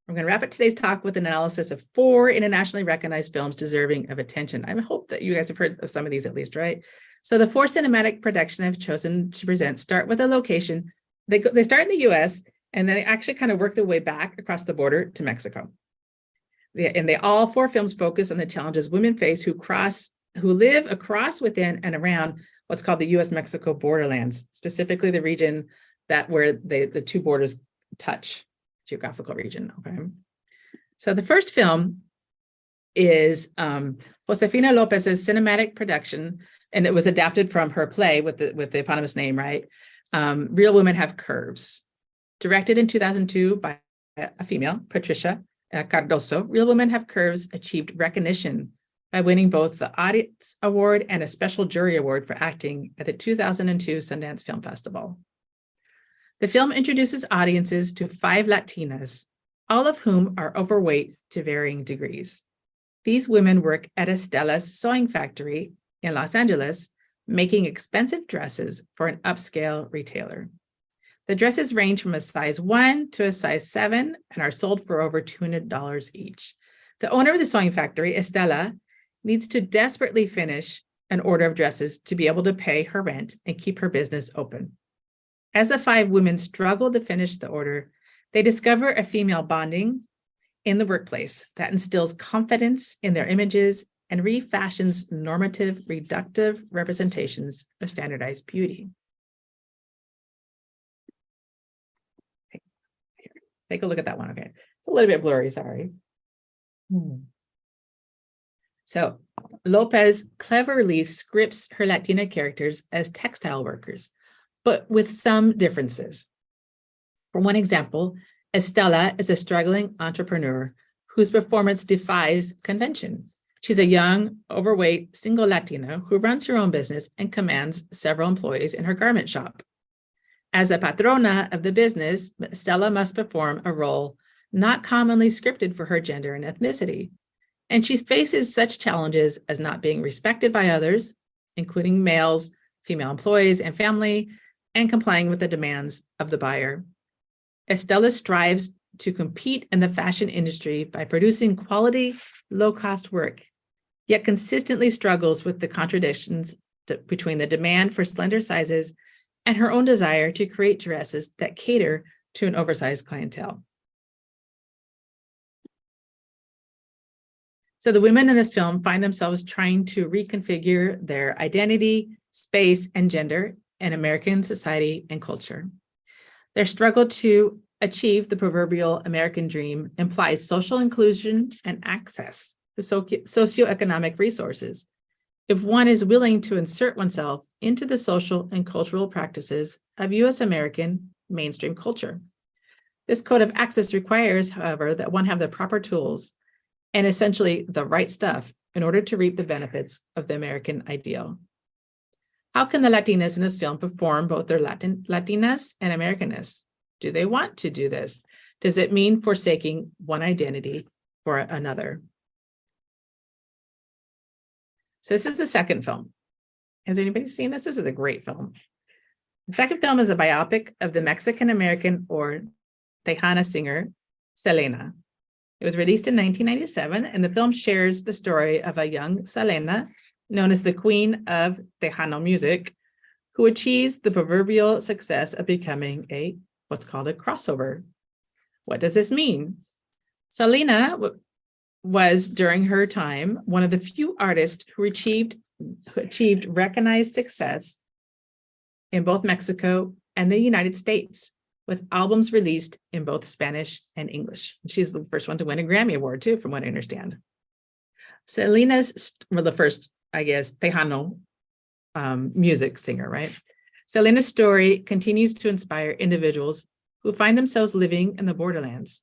going to wrap up today's talk with an analysis of 4 internationally recognized films deserving of attention. I hope that you guys have heard of some of these at least, right? So the 4 cinematic production I've chosen to present start with a location. They start in the US and then they actually kind of work their way back across the border to Mexico. All 4 films focus on the challenges women face who live across, within, and around what's called the US-Mexico borderlands, specifically the region where the 2 borders touch, geographical region. Okay. So the first film is Josefina Lopez's cinematic production, and it was adapted from her play with the eponymous name, right? Real Women Have Curves. Directed in 2002 by a female, Patricia Cardoso, Real Women Have Curves achieved recognition by winning both the Audience Award and a special jury award for acting at the 2002 Sundance Film Festival. The film introduces audiences to 5 Latinas, all of whom are overweight to varying degrees. These women work at Estella's sewing factory in Los Angeles, making expensive dresses for an upscale retailer. The dresses range from a size 1 to a size 7 and are sold for over $200 each. The owner of the sewing factory, Estella, needs to desperately finish an order of dresses to be able to pay her rent and keep her business open. As the 5 women struggle to finish the order, they discover a female bonding in the workplace that instills confidence in their images and refashions normative, reductive representations of standardized beauty. Take a look at that one. Okay, it's a little bit blurry, sorry. So Lopez cleverly scripts her Latina characters as textile workers, but with some differences. For one example, Estella is a struggling entrepreneur whose performance defies convention. She's a young, overweight, single Latina who runs her own business and commands several employees in her garment shop. As a patrona of the business, Estella must perform a role not commonly scripted for her gender and ethnicity. And she faces such challenges as not being respected by others, including males, female employees, and family, and complying with the demands of the buyer. Estella strives to compete in the fashion industry by producing quality, low-cost work, yet consistently struggles with the contradictions between the demand for slender sizes and her own desire to create dresses that cater to an oversized clientele. So the women in this film find themselves trying to reconfigure their identity, space, and gender in American society and culture. Their struggle to achieve the proverbial American dream implies social inclusion and access to socioeconomic resources. If one is willing to insert oneself into the social and cultural practices of US American mainstream culture. This code of access requires, however, that one have the proper tools and essentially the right stuff in order to reap the benefits of the American ideal. How can the Latinas in this film perform both their Latinas and Americanness? Do they want to do this? Does it mean forsaking one identity for another? So this is the second film. Has anybody seen this? This is a great film. The second film is a biopic of the Mexican-American or Tejana singer, Selena. It was released in 1997, and the film shares the story of a young Selena, known as the Queen of Tejano music, who achieves the proverbial success of becoming what's called a crossover. What does this mean? Selena was, during her time, one of the few artists who achieved recognized success in both Mexico and the United States, with albums released in both Spanish and English. She's the first one to win a Grammy Award, too, from what I understand. The first, I guess, Tejano music singer, right? Selena's story continues to inspire individuals who find themselves living in the borderlands.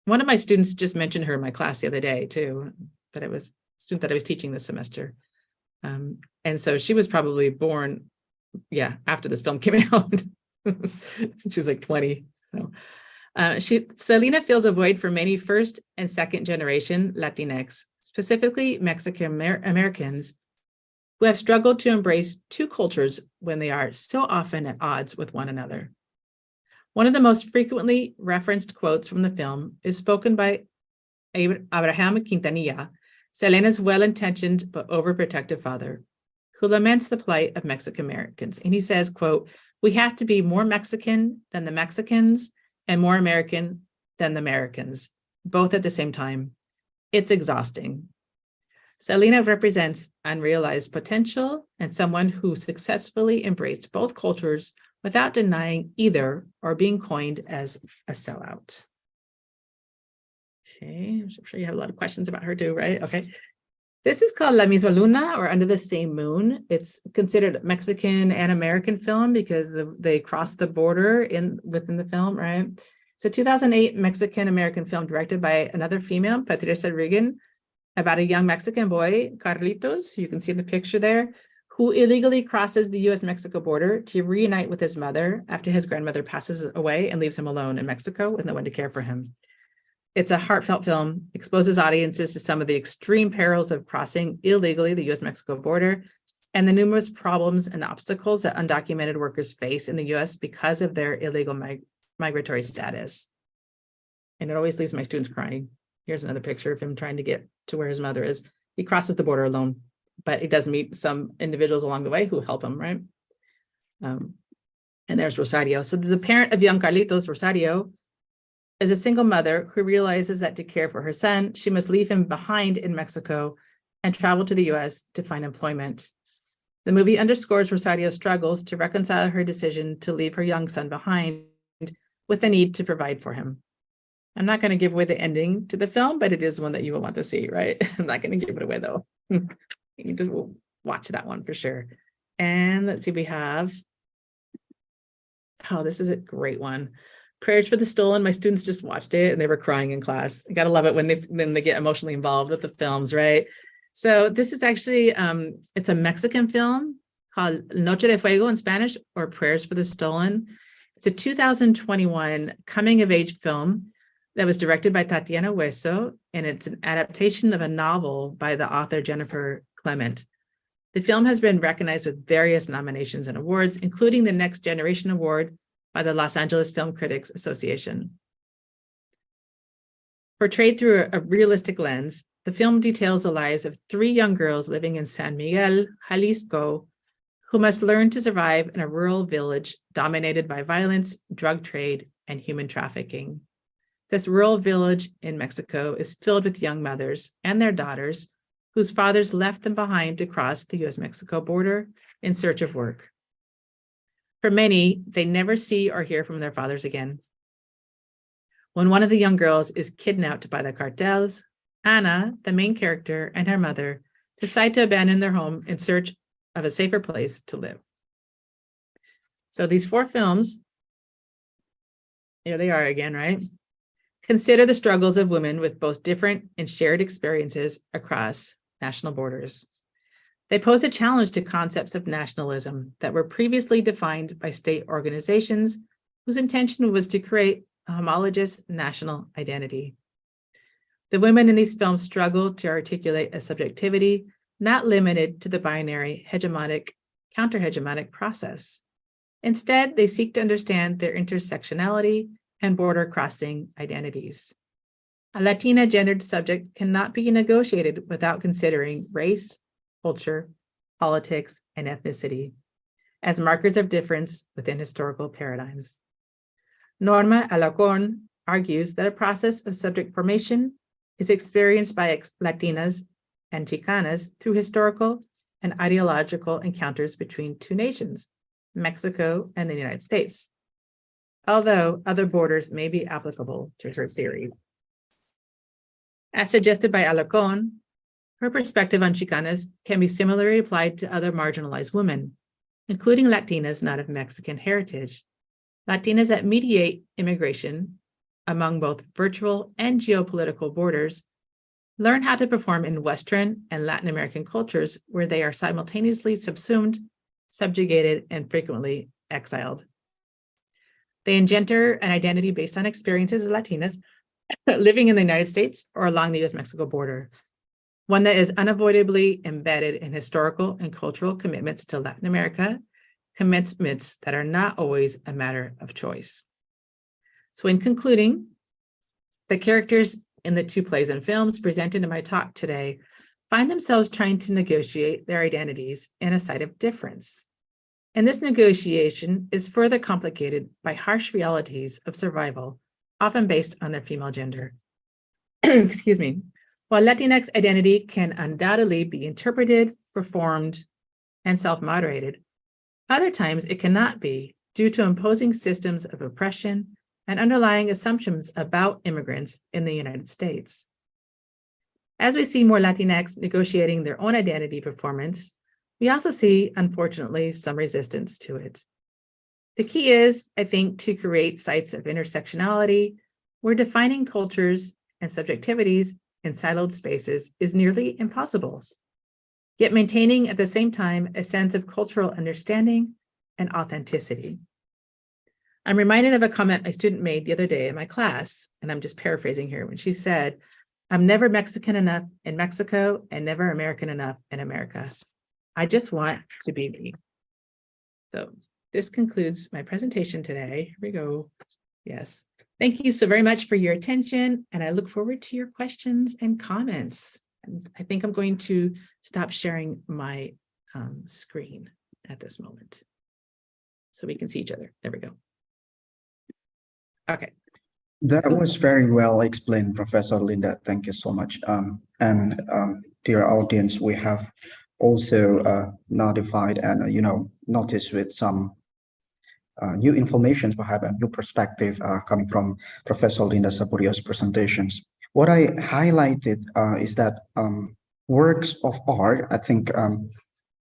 One of my students just mentioned her in my class the other day, too, that I was student that I was teaching this semester. And so she was probably born, after this film came out. She was like 20. So Selena fills a void for many first and second generation Latinx, specifically Mexican Americans, who have struggled to embrace two cultures when they are so often at odds with one another. One of the most frequently referenced quotes from the film is spoken by Abraham Quintanilla, Selena's well-intentioned but overprotective father, who laments the plight of Mexican Americans. And he says, quote, "We have to be more Mexican than the Mexicans and more American than the Americans, both at the same time. It's exhausting." Selena represents unrealized potential and someone who successfully embraced both cultures without denying either or being coined as a sellout. Okay, I'm sure you have a lot of questions about her too, right? Okay. This is called La Misma Luna, or Under the Same Moon. It's considered a Mexican and American film because they cross the border within the film, right? It's a 2008 Mexican-American film directed by another female, Patricia Regan, about a young Mexican boy, Carlitos, you can see the picture there, who illegally crosses the US-Mexico border to reunite with his mother after his grandmother passes away and leaves him alone in Mexico with no one to care for him. It's a heartfelt film, exposes audiences to some of the extreme perils of crossing illegally the US-Mexico border and the numerous problems and obstacles that undocumented workers face in the US because of their illegal migratory status. And it always leaves my students crying. Here's another picture of him trying to get to where his mother is. He crosses the border alone, but he does meet some individuals along the way who help him, right? And there's Rosario. So the parent of young Carlitos, Rosario, is a single mother who realizes that to care for her son, she must leave him behind in Mexico and travel to the US to find employment. The movie underscores Rosario's struggles to reconcile her decision to leave her young son behind with the need to provide for him. I'm not going to give away the ending to the film, but it is one that you will want to see, right? I'm not going to give it away, though. You need to watch that one for sure. And let's see, we have, this is a great one. Prayers for the Stolen. My students just watched it and they were crying in class. I gotta love it when they get emotionally involved with the films, right? So this is actually, it's a Mexican film called Noche de Fuego in Spanish, or Prayers for the Stolen. It's a 2021 coming-of-age film that was directed by Tatiana Hueso, and it's an adaptation of a novel by the author Jennifer Clement. The film has been recognized with various nominations and awards, including the Next Generation Award by the Los Angeles Film Critics Association. Portrayed through a realistic lens, the film details the lives of three young girls living in San Miguel, Jalisco, who must learn to survive in a rural village dominated by violence, drug trade, and human trafficking. This rural village in Mexico is filled with young mothers and their daughters whose fathers left them behind to cross the US-Mexico border in search of work. For many, they never see or hear from their fathers again. When one of the young girls is kidnapped by the cartels, Ana, the main character, and her mother decide to abandon their home in search of a safer place to live. So these four films, here they are again, right? Consider the struggles of women with both different and shared experiences across national borders. They pose a challenge to concepts of nationalism that were previously defined by state organizations whose intention was to create a homologous national identity. The women in these films struggle to articulate a subjectivity not limited to the binary hegemonic, counter-hegemonic process. Instead, they seek to understand their intersectionality and border-crossing identities. A Latina gendered subject cannot be negotiated without considering race, culture, politics, and ethnicity as markers of difference within historical paradigms. Norma Alarcón argues that a process of subject formation is experienced by Latinas and Chicanas through historical and ideological encounters between two nations, Mexico and the United States, although other borders may be applicable to her theory. As suggested by Alarcón, her perspective on Chicanas can be similarly applied to other marginalized women, including Latinas not of Mexican heritage, Latinas that mediate immigration among both virtual and geopolitical borders, learn how to perform in Western and Latin American cultures where they are simultaneously subsumed, subjugated, and frequently exiled. They engender an identity based on experiences as Latinas living in the United States or along the US-Mexico border, one that is unavoidably embedded in historical and cultural commitments to Latin America, commitments that are not always a matter of choice. So in concluding, the characters in the two plays and films presented in my talk today find themselves trying to negotiate their identities in a site of difference. And this negotiation is further complicated by harsh realities of survival, often based on their female gender. Excuse me. While Latinx identity can undoubtedly be interpreted, performed, and self-moderated, other times it cannot be due to imposing systems of oppression and underlying assumptions about immigrants in the United States. As we see more Latinx negotiating their own identity performance, we also see, unfortunately, some resistance to it. The key is, I think, to create sites of intersectionality where defining cultures and subjectivities in siloed spaces is nearly impossible, yet maintaining at the same time a sense of cultural understanding and authenticity. I'm reminded of a comment my student made the other day in my class, and I'm just paraphrasing here, when she said, "I'm never Mexican enough in Mexico and never American enough in America. I just want to be me." So this concludes my presentation today. Here we go. Yes. Thank you so very much for your attention, and I look forward to your questions and comments. And I think I'm going to stop sharing my screen at this moment so we can see each other. There we go. Okay. That was very well explained, Professor Linda. Thank you so much. Dear audience, we have also notified and noticed with some new information, perhaps a new perspective coming from Professor Linda Saborio's presentations. What I highlighted is that works of art, I think,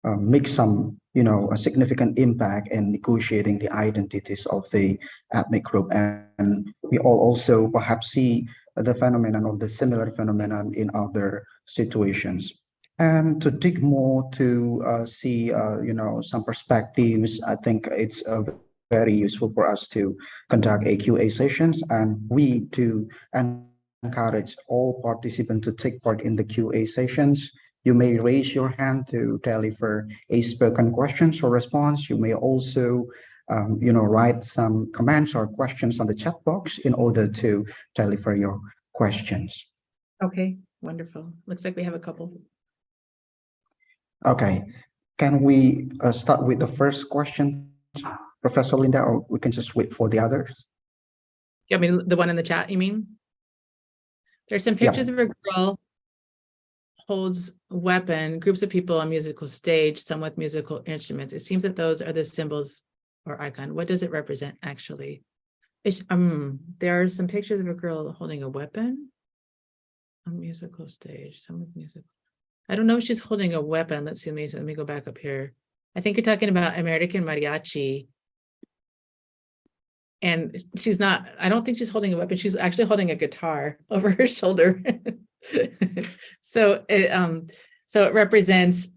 make some, a significant impact in negotiating the identities of the ethnic group. And we all also perhaps see the phenomenon of the similar phenomenon in other situations. And to dig more to see, some perspectives, I think it's very useful for us to conduct a QA sessions, and we to encourage all participants to take part in the QA sessions. You may raise your hand to deliver a spoken questions or response. You may also, write some comments or questions on the chat box in order to deliver your questions. Okay, wonderful. Looks like we have a couple. Okay, can we start with the first question, Professor Linda, or we can just wait for the others? You want me the one in the chat, you mean? There's some pictures of a girl holds a weapon, groups of people on musical stage, some with musical instruments. It seems that those are the symbols or icon. What does it represent actually? There are some pictures of a girl holding a weapon on musical stage, some with musical. I don't know if she's holding a weapon. Let's see, let me go back up here. I think you're talking about American Mariachi. And she's not, I don't think she's holding a weapon. She's actually holding a guitar over her shoulder. So it represents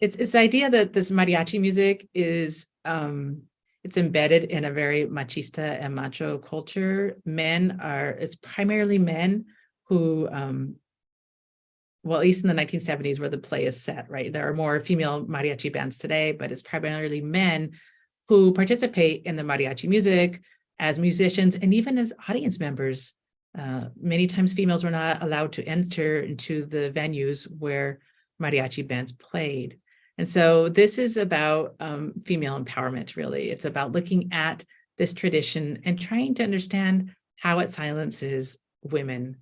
It's the idea that this mariachi music is it's embedded in a very machista and macho culture. It's primarily men who well, at least in the 1970s where the play is set, right? There are more female mariachi bands today, but it's primarily men who participate in the mariachi music as musicians and even as audience members. Many times females were not allowed to enter into the venues where mariachi bands played. And so this is about female empowerment, really. It's about looking at this tradition and trying to understand how it silences women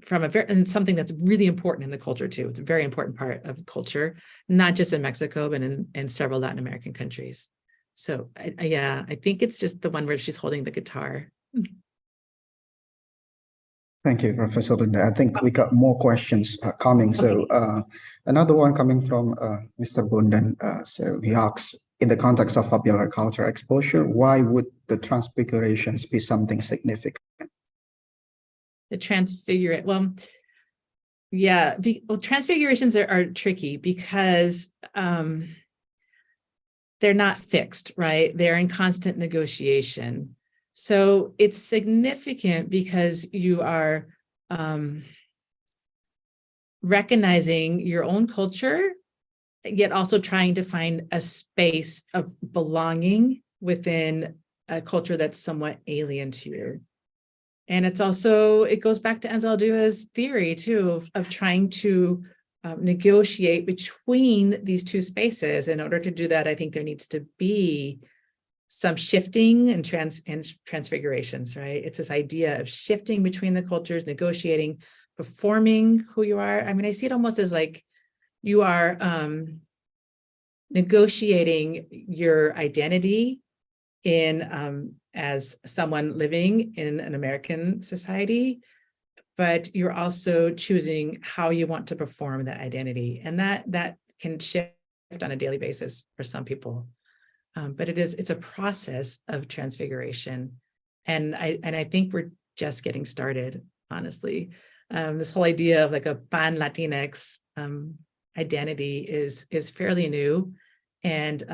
from and something that's really important in the culture too. It's a very important part of culture, not just in Mexico, but in several Latin American countries. So I think it's just the one where she's holding the guitar. Thank you, Professor Linda. I think we got more questions coming. So another one coming from Mr. Bundan. So he asks, in the context of popular culture exposure, why would the transfigurations be something significant? The transfigurate, well, yeah, transfigurations are tricky because they're not fixed, right? They're in constant negotiation. So it's significant because you are recognizing your own culture, yet also trying to find a space of belonging within a culture that's somewhat alien to you. And it's also, it goes back to Anzaldua's theory too, of trying to negotiate between these two spaces. In order to do that, I think there needs to be some shifting and transfigurations, right? It's this idea of shifting between the cultures, negotiating, performing who you are. I mean, I see it almost as like you are negotiating your identity in as someone living in an American society, but you're also choosing how you want to perform that identity. And that can shift on a daily basis for some people. But it's a process of transfiguration. And I think we're just getting started, honestly. This whole idea of like a pan-Latinx identity is fairly new. And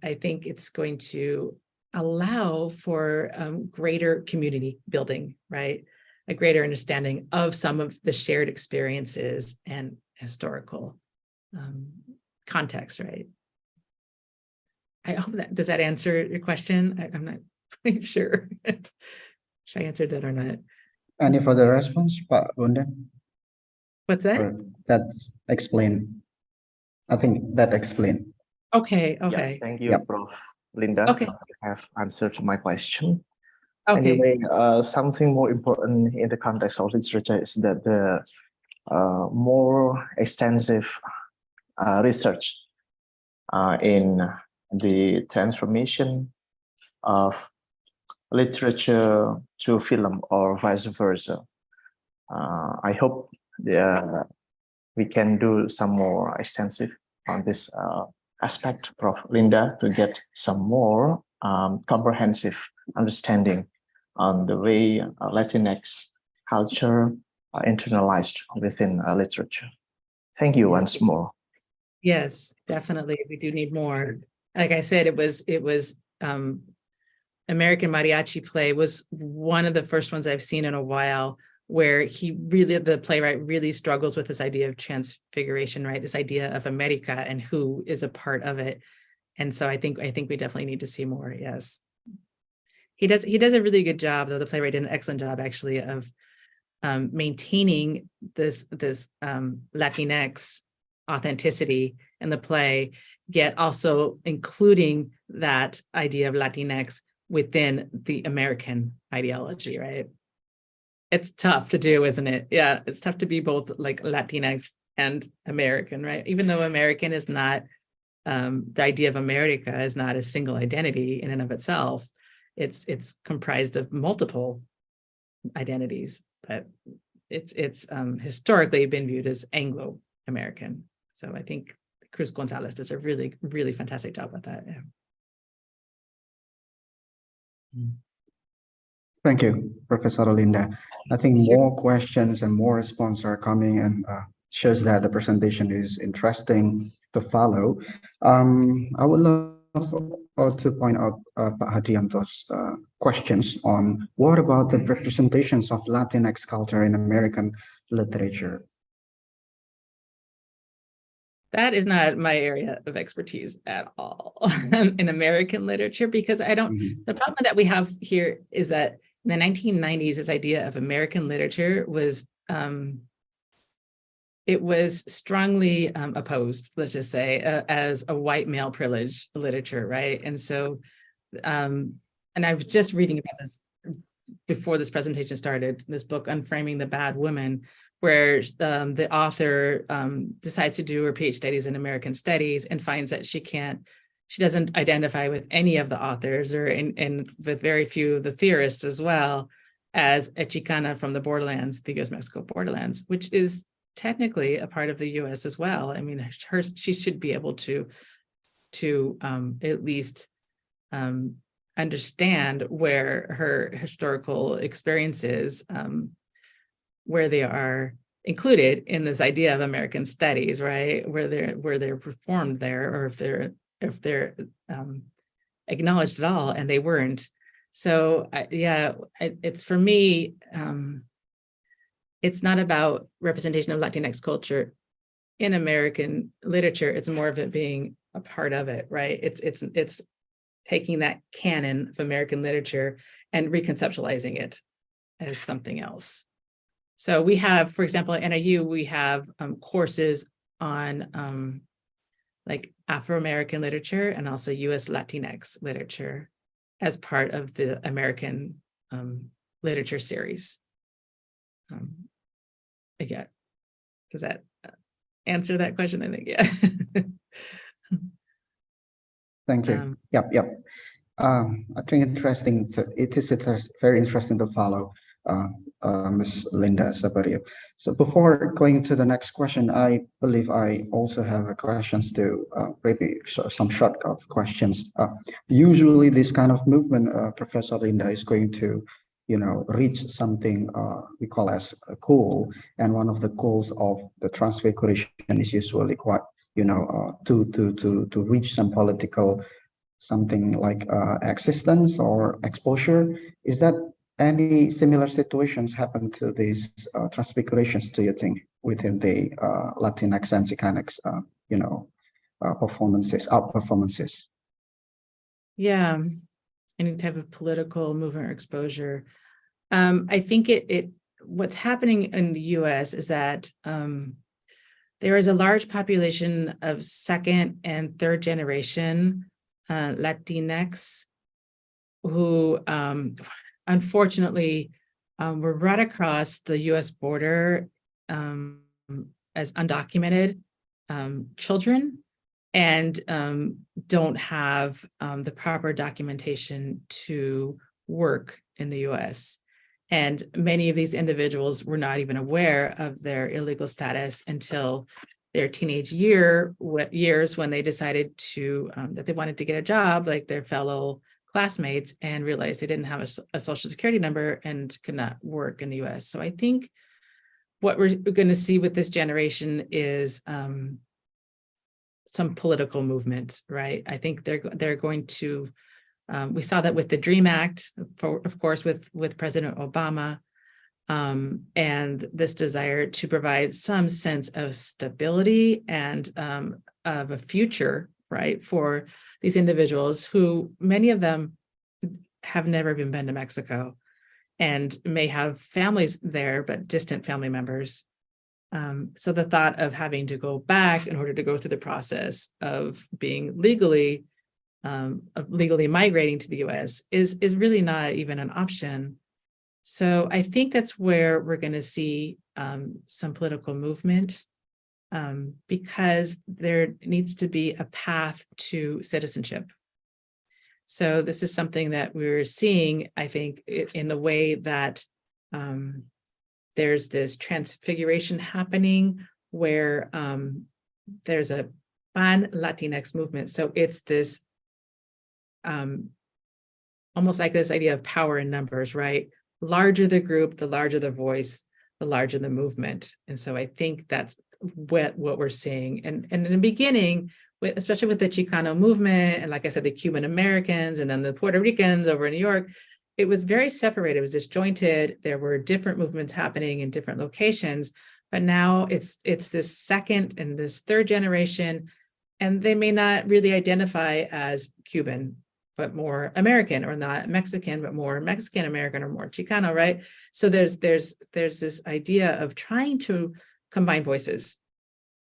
I think it's going to allow for greater community building, right? A greater understanding of some of the shared experiences and historical context, right? I hope does that answer your question? I'm not quite sure if I answered that or not. Any further response, Pak Bundan? What's that? Or that's explained. I think that explained. Okay. Yeah, thank you, Yep. Prof. Linda. Okay. You have answered to my question. Okay. Anyway, something more important in the context of literature is that the more extensive research in the transformation of literature to film or vice versa. I hope we can do some more extensive on this aspect, Prof. Linda, to get some more comprehensive understanding on the way Latinx culture internalized within literature. Thank you once more. Yes, definitely. We do need more. Like I said, it was American Mariachi Play was one of the first ones I've seen in a while where the playwright really struggles with this idea of transfiguration, right? This idea of America and who is a part of it. And so I think we definitely need to see more. Yes. He does a really good job, though. The playwright did an excellent job actually of maintaining this Latinx authenticity in the play, yet also including that idea of Latinx within the American ideology, right? It's tough to do, isn't it? Yeah, it's tough to be both like Latinx and American, right? Even though American is not, the idea of America is not a single identity in and of itself. It's comprised of multiple identities, but it's historically been viewed as Anglo-American. So I think Cruz Gonzalez does a really, really fantastic job with that. Yeah. Thank you, Professor Linda. I think more questions and more responses are coming, and shows that the presentation is interesting to follow. I would love to point out Pak Hadianto's questions on what about the representations of Latinx culture in American literature? That is not my area of expertise at all in American literature, because I don't, the problem that we have here is that in the 1990s, this idea of American literature was, it was strongly opposed, let's just say, as a white male privilege literature, right? And so, and I was just reading about this before this presentation started, this book, Unframing the Bad Woman, where the author decides to do her PhD studies in American studies and finds that she doesn't identify with any of the authors, or and with very few of the theorists as well, as a Chicana from the borderlands, the US-Mexico borderlands, which is technically a part of the US as well. I mean, she should be able to at least understand where her historical experiences, where they are included in this idea of American studies, right? Where they're performed there, or if they're acknowledged at all, and they weren't. So yeah, it's for me, it's not about representation of Latinx culture in American literature. It's more of it being a part of it, right? It's taking that canon of American literature and reconceptualizing it as something else. So we have, for example, at NIU, we have courses on like Afro-American literature and also US Latinx literature as part of the American literature series. Yeah, does that answer that question? I think, yeah. Thank you. Yep. I think interesting. So it's very interesting to follow, Ms. Linda Sabario. So before going to the next question, I believe I also have questions to maybe some short of questions. Usually, this kind of movement, Professor Linda, is going to, reach something we call as a goal, and one of the goals of the transfiguration is usually quite, to reach some political, something like existence or exposure. Is that any similar situations happen to these transfigurations, do you think, within the Latinx and Chicanx, performances? Yeah, any type of political movement or exposure. I think what's happening in the US is that there is a large population of second and third generation Latinx who unfortunately were brought across the US border as undocumented children, and don't have the proper documentation to work in the US. And many of these individuals were not even aware of their illegal status until their teenage years, when they decided to that they wanted to get a job like their fellow classmates, and realized they didn't have a social security number and could not work in the US. So I think what we're going to see with this generation is some political movement, right? I think they're going to, we saw that with the DREAM Act, of course, with President Obama, and this desire to provide some sense of stability and of a future, right, for these individuals who, many of them have never even been to Mexico and may have families there, but distant family members. So the thought of having to go back in order to go through the process of being legally migrating to the US is really not even an option. So I think that's where we're going to see some political movement, because there needs to be a path to citizenship. So this is something that we're seeing, I think, in the way that there's this transfiguration happening where there's a pan-Latinx movement. So it's this almost like this idea of power in numbers, right? Larger the group, the larger the voice, the larger the movement. And so I think that's what we're seeing. And in the beginning, especially with the Chicano movement, and like I said, the Cuban Americans, and then the Puerto Ricans over in New York, it was very separated, it was disjointed. There were different movements happening in different locations, but now it's this second and this third generation, and they may not really identify as Cuban, but more American, or not Mexican, but more Mexican American, or more Chicano, right? So there's this idea of trying to combine voices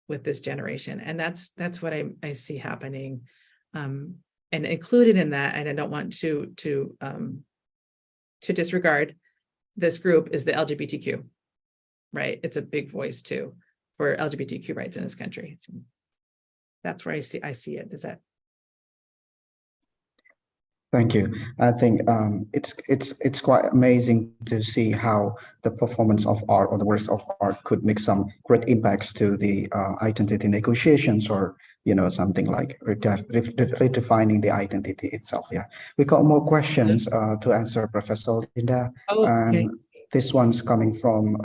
with this generation, and that's what I see happening, and included in that. And I don't want to disregard this group is the LGBTQ, right? It's a big voice too for LGBTQ rights in this country. So that's where I see it. Is that? Thank you. I think it's quite amazing to see how the performance of art or the works of art could make some great impacts to the identity negotiations, or something like redefining the identity itself. Yeah, we got more questions to answer, Professor Linda. Oh, okay. And this one's coming from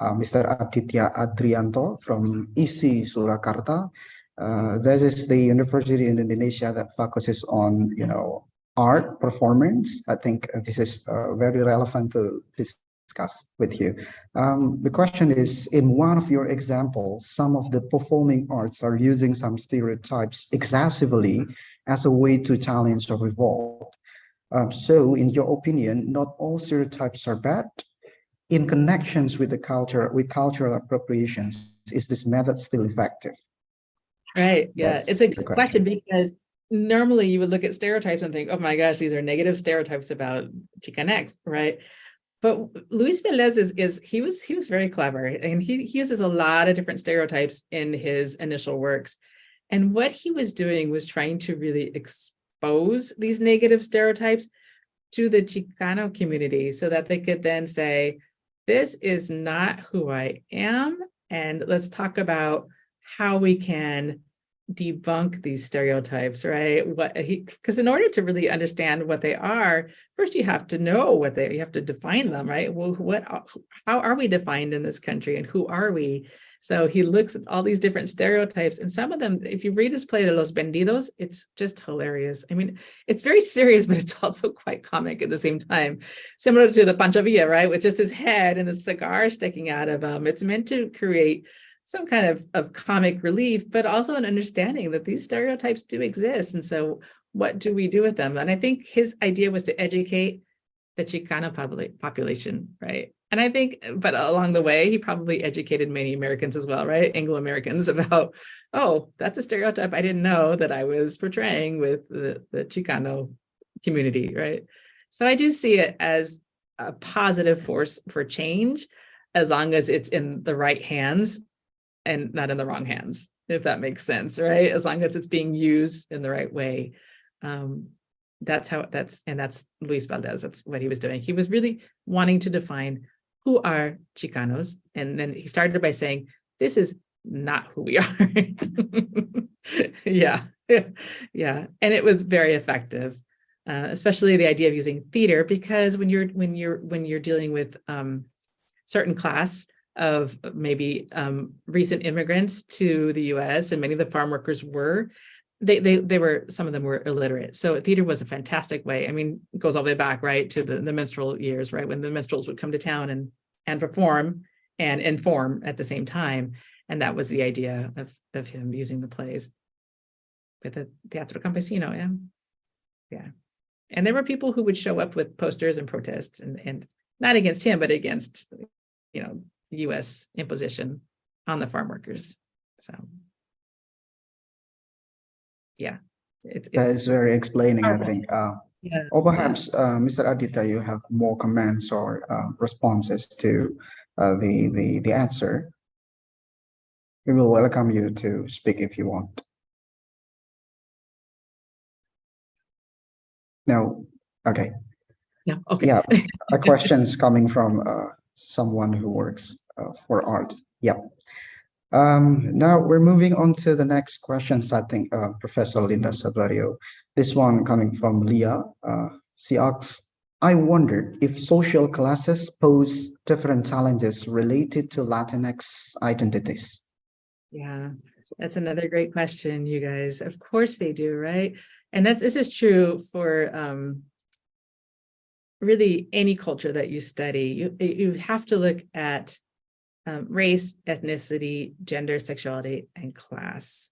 Mr. Aditya Adrianto from ISI Surakarta. This is the university in Indonesia that focuses on art performance. I think this is very relevant to discuss with you. The question is, in one of your examples, some of the performing arts are using some stereotypes excessively as a way to challenge or revolt. So in your opinion, not all stereotypes are bad. In connections with the culture, with cultural appropriations, is this method still effective? Right. Yeah, That's it's a the good question. question, because normally you would look at stereotypes and think, oh my gosh, these are negative stereotypes about Chicanx, right? But Luis Velez he was very clever, and he uses a lot of different stereotypes in his initial works. And what he was doing was trying to really expose these negative stereotypes to the Chicano community, so that they could then say, this is not who I am, and let's talk about how we can debunk these stereotypes, right? Because in order to really understand what they are, first you have to know you have to define them, right? Well, how are we defined in this country, and who are we? So he looks at all these different stereotypes, and some of them, if you read his play de Los Vendidos, it's just hilarious. I mean, it's very serious, but it's also quite comic at the same time. Similar to the Pancho Villa, right? With just his head and the cigar sticking out of him. It's meant to create some kind of comic relief, but also an understanding that these stereotypes do exist. And so what do we do with them? And I think his idea was to educate the Chicano population, right? And I think, but along the way, he probably educated many Americans as well, right? Anglo-Americans about, oh, that's a stereotype I didn't know that I was portraying with the Chicano community, right? So I do see it as a positive force for change, as long as it's in the right hands and not in the wrong hands, if that makes sense, right? As long as it's being used in the right way. That's Luis Valdez. That's what he was doing. He was really wanting to define who are Chicanos. And then he started by saying, this is not who we are. Yeah. Yeah. And it was very effective, especially the idea of using theater, because when you're dealing with certain class of maybe recent immigrants to the US, and many of the farm workers were, they were, some of them were illiterate. So theater was a fantastic way. I mean, it goes all the way back, right, to the minstrel years, right, when the minstrels would come to town and perform and inform at the same time. And that was the idea of him using the plays with the Teatro Campesino. Yeah. Yeah. And there were people who would show up with posters and protests, and not against him, but against, US imposition on the farm workers. So yeah, it's That is very explaining, I think. Yeah. Or perhaps, Mr. Aditya, you have more comments or responses to the answer. We will welcome you to speak if you want. No, okay. Yeah. Okay. Yeah, a question's coming from someone who works for art. Yeah. Now we're moving on to the next questions, I think, Professor Linda Saverio. This one coming from Leah. She asks, I wondered if social classes pose different challenges related to Latinx identities. Yeah, that's another great question, you guys. Of course they do, right? And this is true for really any culture that you study. You have to look at race, ethnicity, gender, sexuality, and class.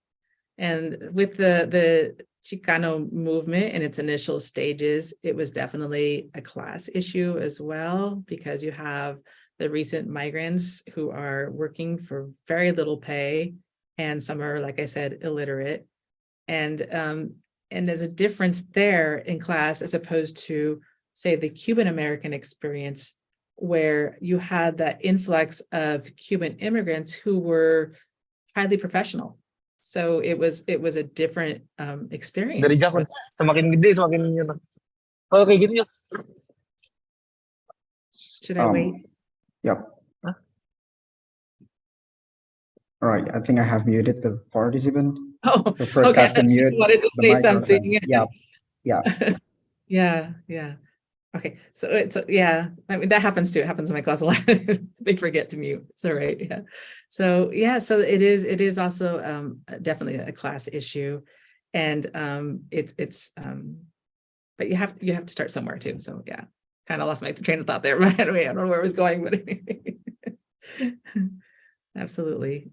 And with the Chicano movement in its initial stages, it was definitely a class issue as well, because you have the recent migrants who are working for very little pay, and some are, like I said, illiterate. And there's a difference there in class as opposed to, say, the Cuban American experience, where you had that influx of Cuban immigrants who were highly professional. So it was a different experience. Dari Japan, semakin gede semakin yun. Kalau kayak gitu ya. Should I wait? Yep. Huh? All right, I think I have muted the participant. Oh, So okay. I forgot to thought you mute wanted to the say microphone. something. Yeah, yeah. Yeah. Okay, so yeah, I mean, that happens too. It happens in my class a lot. They forget to mute. It's all right. Yeah. So it is also definitely a class issue, and it's but you have to start somewhere too. So yeah, kind of lost my train of thought there, but anyway, I don't know where I was going, but absolutely.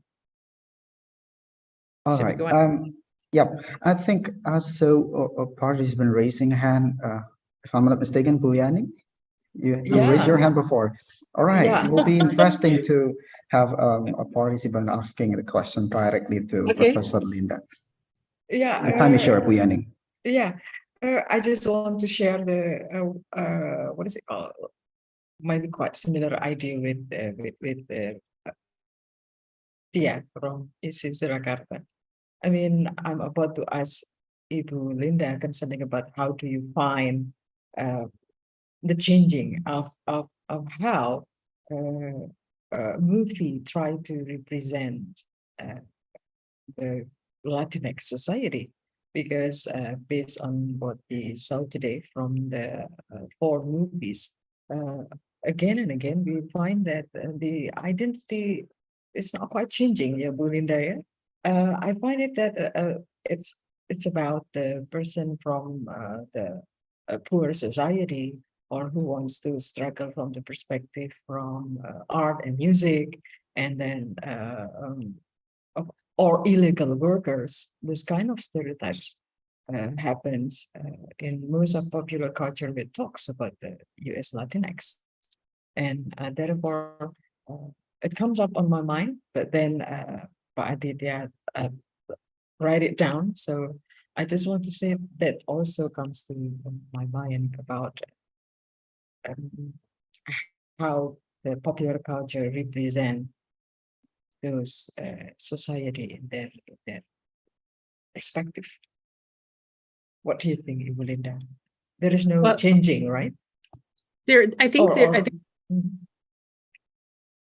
All Should we right. go on? Yeah, I think also a participant raising hand. If I'm not mistaken, Buyani, you raised your hand before. All right, Yeah. it will be interesting to have a participant asking the question directly to Okay. Professor Linda. Yeah. The time is short, Buyani. Yeah. I just want to share the what is it called? Maybe quite similar idea with Tia from ISI Surakarta. I mean, I'm about to ask Ibu Linda concerning about how do you find the changing of how movie try to represent the Latinx society, because based on what we saw today from the 4 movies, again and again we find that the identity is not quite changing. Yeah, Bulinda. Yeah? I find it that it's about the person from the poor society, or who wants to struggle from the perspective from art and music, and then or illegal workers. This kind of stereotypes happens in most of popular culture that talks about the US Latinx. And therefore, it comes up on my mind, but then I did write it down. So I just want to say that also comes to my mind about how the popular culture represent those society in their perspective. What do you think, Linda? There is no changing, right? I think Mhm.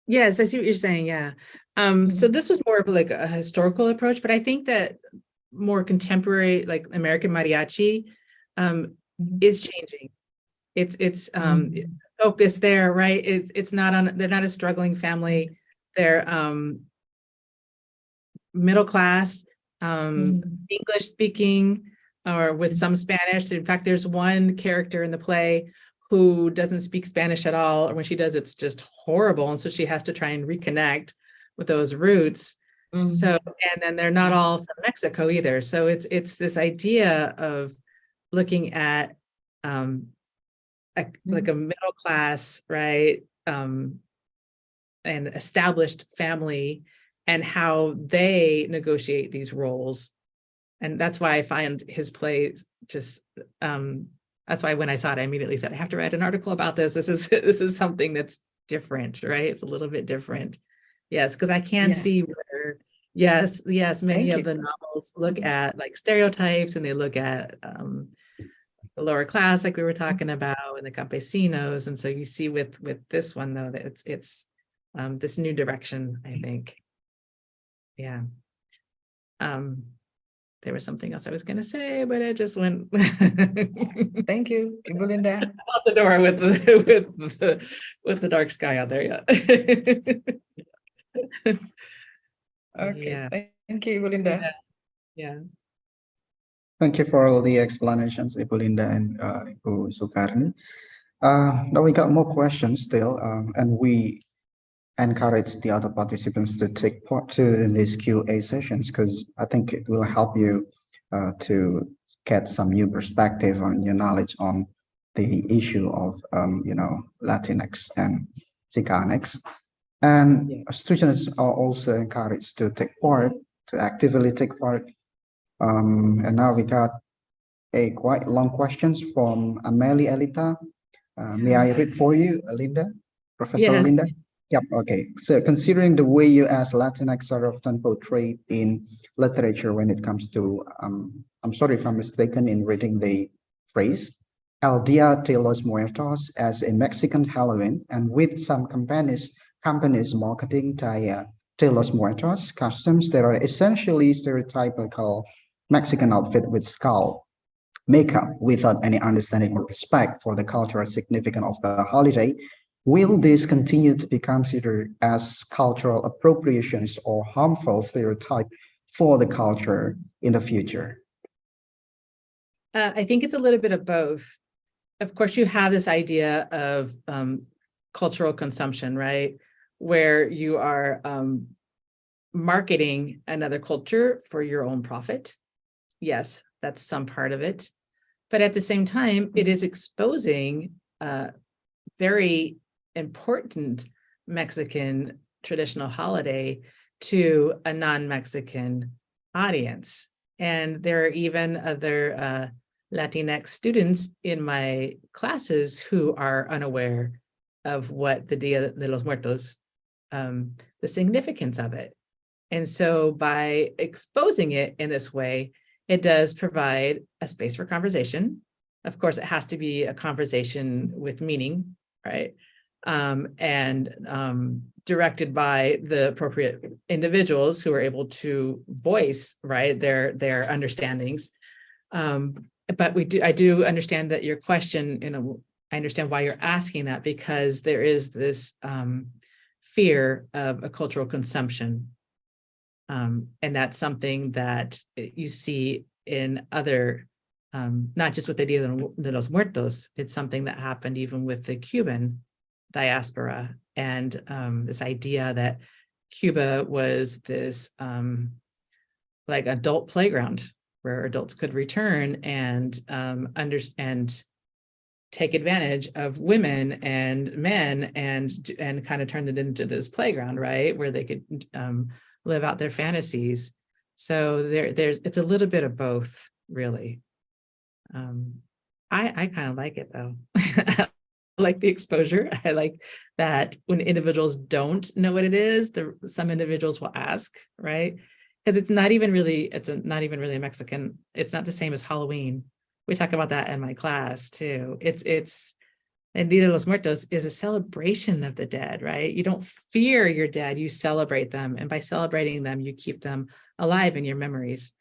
yes, I see what you're saying. Yeah. So this was more of like a historical approach, but I think that more contemporary, like American mariachi, is changing. It's focused there, right? It's not on, they're not a struggling family. They're middle class, English speaking, or with some Spanish. In fact, there's one character in the play who doesn't speak Spanish at all, or when she does, it's just horrible. And so she has to try and reconnect with those roots. So, and then they're not all from Mexico either. So it's this idea of looking at like a middle class, right? And established family, and how they negotiate these roles. And that's why I find his plays just that's why when I saw it, I immediately said, I have to write an article about this. This is something that's different, right? It's a little bit different. Yes, because I can see where, yes, many of the novels look at like stereotypes, and they look at the lower class, like we were talking about, and the campesinos. And so you see with this one, though, that it's this new direction, I think. Yeah. There was something else I was going to say, but it just went. Thank you, Ibu Linda. Out the door with the dark sky out there. Yeah. Okay, Yeah. thank you, Ibu Linda. Yeah. Thank you for all the explanations, Ibu Linda and Ibu Sukarni. Now we got more questions still, and we encourage the other participants to take part too in these Q&A sessions, because I think it will help you to get some new perspective on your knowledge on the issue of Latinx and Chicanx. And students are also encouraged to take part, to actively take part. And now we got a quite long questions from Amelie Elita. May I read for you, Linda? Professor Yes. Linda? Yep, okay. So considering the way you as Latinx are often portrayed in literature when it comes to, I'm sorry if I'm mistaken in reading the phrase, El Dia de los Muertos as a Mexican Halloween, and with some companies marketing de los Muertos costumes that are essentially stereotypical Mexican outfit with skull makeup without any understanding or respect for the cultural significance of the holiday, will this continue to be considered as cultural appropriations or harmful stereotype for the culture in the future? I think it's a little bit of both. Of course, you have this idea of cultural consumption, right? Where you are marketing another culture for your own profit. Yes, that's some part of it. But at the same time, it is exposing a very important Mexican traditional holiday to a non-Mexican audience. And there are even other Latinx students in my classes who are unaware of what the Dia de los Muertos, the significance of it. And so by exposing it in this way, it does provide a space for conversation. Of course, it has to be a conversation with meaning, right? And directed by the appropriate individuals who are able to voice, right, their understandings. But I do understand that your question, I understand why you're asking that, because there is this fear of a cultural consumption. And that's something that you see in other, not just with the Dia de los Muertos, it's something that happened even with the Cuban diaspora, and this idea that Cuba was this like adult playground where adults could return and understand, take advantage of women and men, and kind of turn it into this playground, right, where they could live out their fantasies. So it's a little bit of both, really. I kind of like it though. I like the exposure. I like that when individuals don't know what it is, some individuals will ask, right? Because it's not even really a Mexican. It's not the same as Halloween. We talk about that in my class too. And Dia de los Muertos is a celebration of the dead, right? You don't fear your dead, you celebrate them. And by celebrating them, you keep them alive in your memories.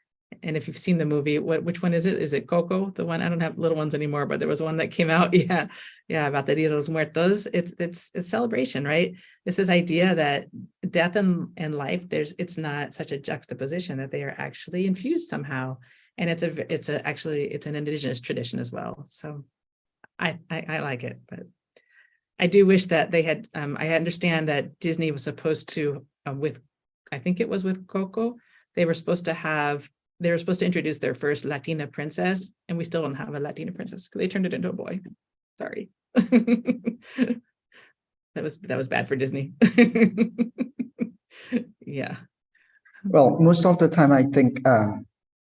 And if you've seen the movie, which one is it? Is it Coco? The one, I don't have little ones anymore, but there was one that came out. Yeah, about the Dia de los Muertos. It's a celebration, right? It's this idea that death and life, it's not such a juxtaposition, that they are actually infused somehow. And it's an indigenous tradition as well. So I like it, but I do wish that they had, I understand that Disney was supposed to, I think it was with Coco, they were supposed to introduce their first Latina princess, and we still don't have a Latina princess because they turned it into a boy. Sorry. That was bad for Disney. Yeah. Well, most of the time, I think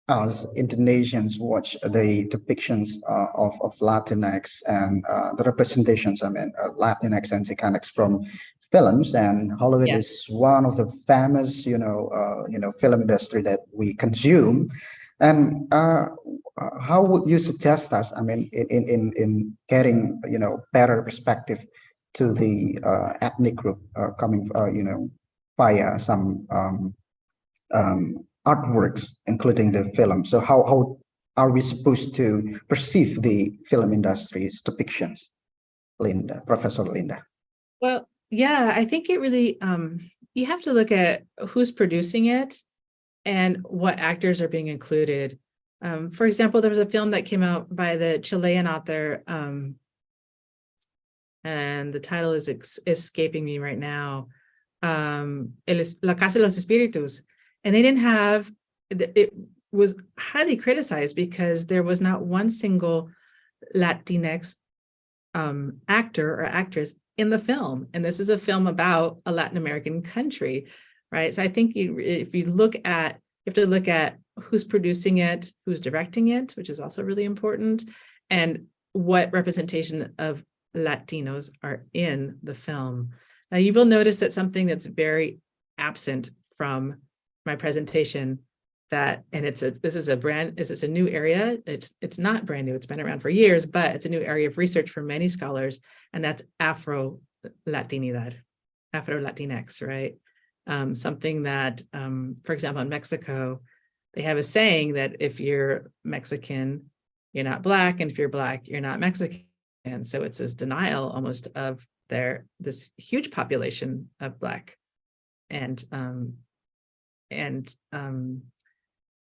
us Indonesians watch the depictions of Latinx and the representations, Latinx and Chicanx from films, and Hollywood is one of the famous, film industry that we consume. And how would you suggest us, in getting, better perspective to the ethnic group coming, via some artworks, including the film? So how are we supposed to perceive the film industry's depictions, Linda, Professor Linda? Well, yeah, I think it really, you have to look at who's producing it and what actors are being included. For example, there was a film that came out by the Chilean author, and the title is escaping me right now. La Casa de los Espíritus. And they didn't have, it was highly criticized because there was not one single Latinx actor or actress in the film. And this is a film about a Latin American country, right? So I think if you look at, you have to look at who's producing it, who's directing it, which is also really important, and what representation of Latinos are in the film. Now you will notice that something that's very absent from my presentation, that, and this is a new area. It's not brand new, it's been around for years, but it's a new area of research for many scholars, and that's Afro-Latinidad, Afro-Latinx, right? Something that, for example, in Mexico, they have a saying that if you're Mexican, you're not Black, and if you're Black, you're not Mexican. And so it's this denial almost of this huge population of Black.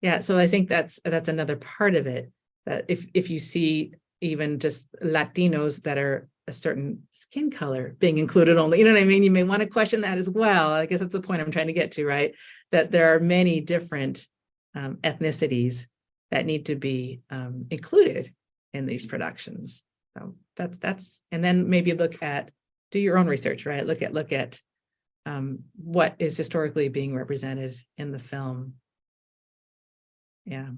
Yeah, so I think that's another part of it, that if you see even just Latinos that are a certain skin color being included only, you know what I mean? You may want to question that as well. I guess that's the point I'm trying to get to, right? That there are many different ethnicities that need to be included in these productions. So that's, and then maybe do your own research, right? Look at what is historically being represented in the film. Yeah.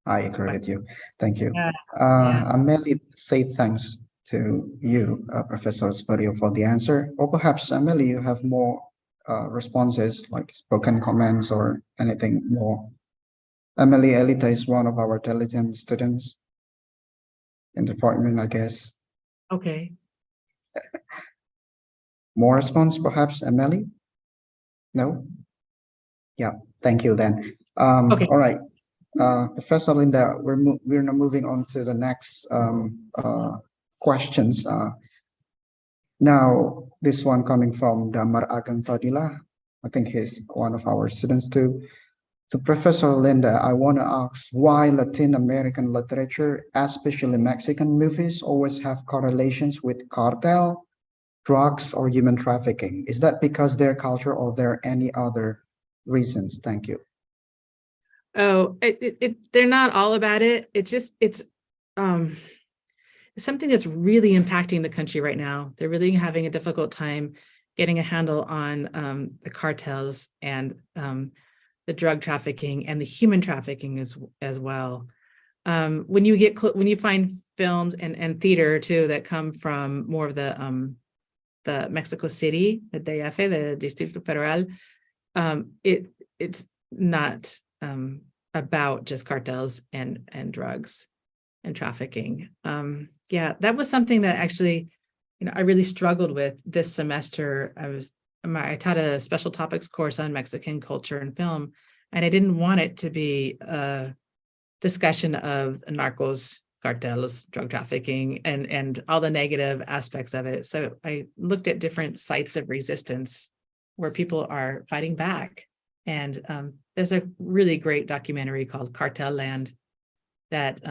I agree with you. Thank you. Yeah. I merely say thanks to you, Professor Espario, for the answer. Or perhaps, Amelie, you have more responses, like spoken comments or anything more. Amelie Elita is one of our intelligent students in the department, I guess. Okay. More response, perhaps, Amelie? No? Yeah, thank you then. Okay. All right. Professor Linda, we're now moving on to the next questions. Now, this one coming from Damar Agam Fadila. I think he's one of our students too. So Professor Linda, I want to ask why Latin American literature, especially Mexican movies, always have correlations with cartel, drugs, or human trafficking. Is that because their culture, or there are any other reasons? Thank you. Oh, they're not all about it. It's something that's really impacting the country right now. They're really having a difficult time getting a handle on the cartels and the drug trafficking and the human trafficking as well. When you find films and theater too that come from more of the Mexico City, the DF, the Distrito Federal, it's not about just cartels and drugs and trafficking. Yeah, that was something that actually, I really struggled with this semester. I taught a special topics course on Mexican culture and film, and I didn't want it to be a discussion of narcos, cartels, drug trafficking, and all the negative aspects of it. So I looked at different sites of resistance where people are fighting back. And there's a really great documentary called Cartel Land that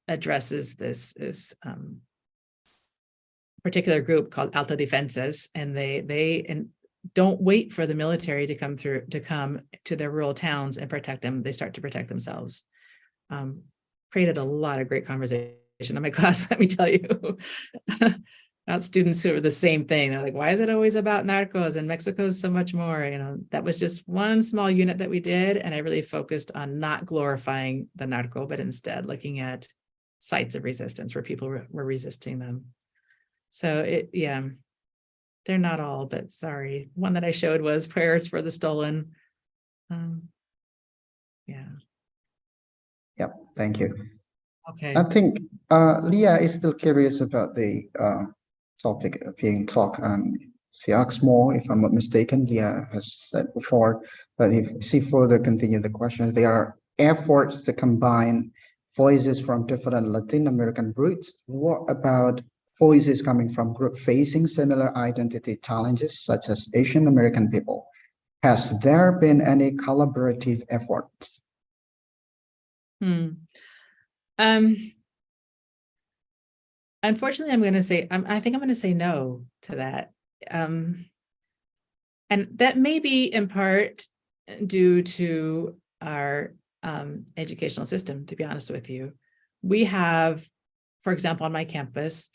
addresses this particular group called Autodefensas, and they don't wait for the military to come to their rural towns and protect them. They start to protect themselves. Created a lot of great conversation in my class, let me tell you. Not students who are the same thing. They're like, why is it always about narcos and Mexico's so much more? That was just one small unit that we did. And I really focused on not glorifying the narco, but instead looking at sites of resistance where people were resisting them. So they're not all, but sorry. One that I showed was Prayers for the Stolen. Yeah. Yep, thank you. Okay. I think Leah is still curious about the topic being taught, and she asks more, if I'm not mistaken. Leah has said before, but if she further continue the questions, there are efforts to combine voices from different Latin American roots. What about voices coming from groups facing similar identity challenges, such as Asian American people. Has there been any collaborative efforts? Unfortunately, I'm going to say, I think I'm going to say no to that. And that may be in part due to our educational system, to be honest with you. We have, for example, on my campus,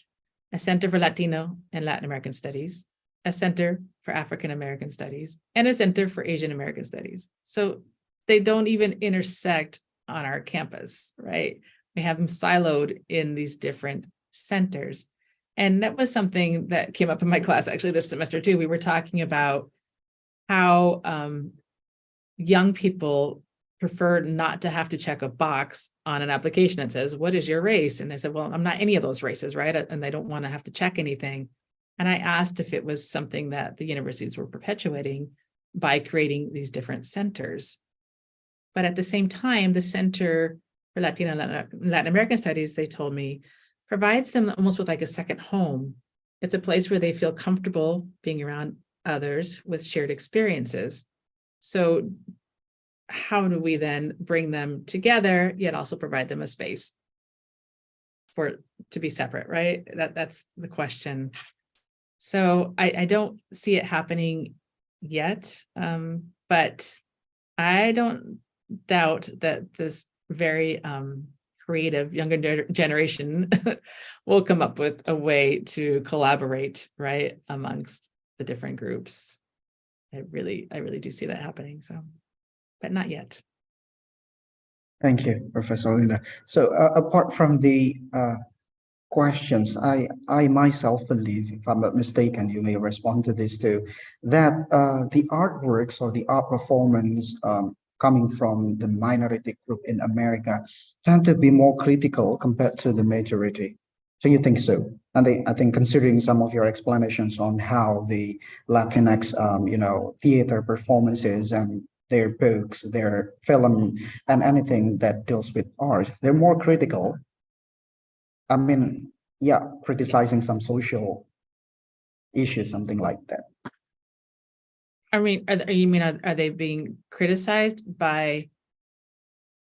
a Center for Latino and Latin American Studies, a Center for African American Studies, and a Center for Asian American Studies. So they don't even intersect on our campus, right? We have them siloed in these different centers. And that was something that came up in my class actually this semester too. We were talking about how young people prefer not to have to check a box on an application that says, what is your race? And they said, well, I'm not any of those races, right? And they don't want to have to check anything. And I asked if it was something that the universities were perpetuating by creating these different centers. But at the same time, the Center for Latino and Latin American Studies, they told me, provides them almost with like a second home. It's a place where they feel comfortable being around others with shared experiences. So how do we then bring them together, yet also provide them a space to be separate, right? That's the question. So I don't see it happening yet, but I don't doubt that this very creative younger generation will come up with a way to collaborate, right, amongst the different groups. I really do see that happening. So, but not yet. Thank you, Professor Linda. So apart from the questions, I myself believe, if I'm not mistaken, you may respond to this too, that the artworks or the art performance coming from the minority group in America tend to be more critical compared to the majority. So you think so? And I think considering some of your explanations on how the Latinx, theater performances and their books, their film, and anything that deals with art, they're more critical. I mean, yeah, criticizing some social issues, something like that. I mean, are they being criticized by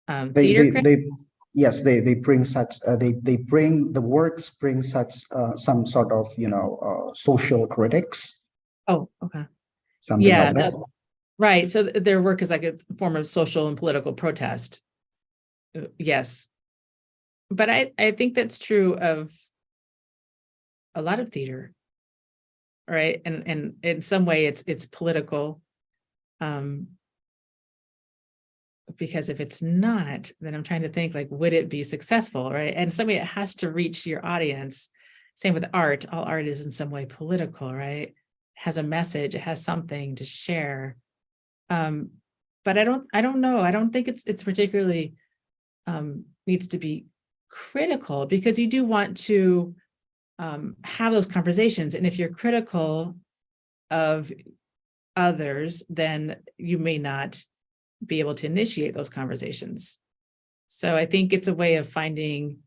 They bring such they bring the works bring such some sort of social critics. Oh, okay. Something like that. Right. So their work is like a form of social and political protest. Yes. But I think that's true of a lot of theater. Right. And in some way it's political. Because if it's not, then I'm trying to think like, would it be successful? Right. And in some way it has to reach your audience. Same with art. All art is in some way political, right? It has a message, it has something to share. But I don't know. I don't think it's particularly needs to be critical, because you do want to have those conversations. And if you're critical of others, then you may not be able to initiate those conversations. So I think it's a way of finding,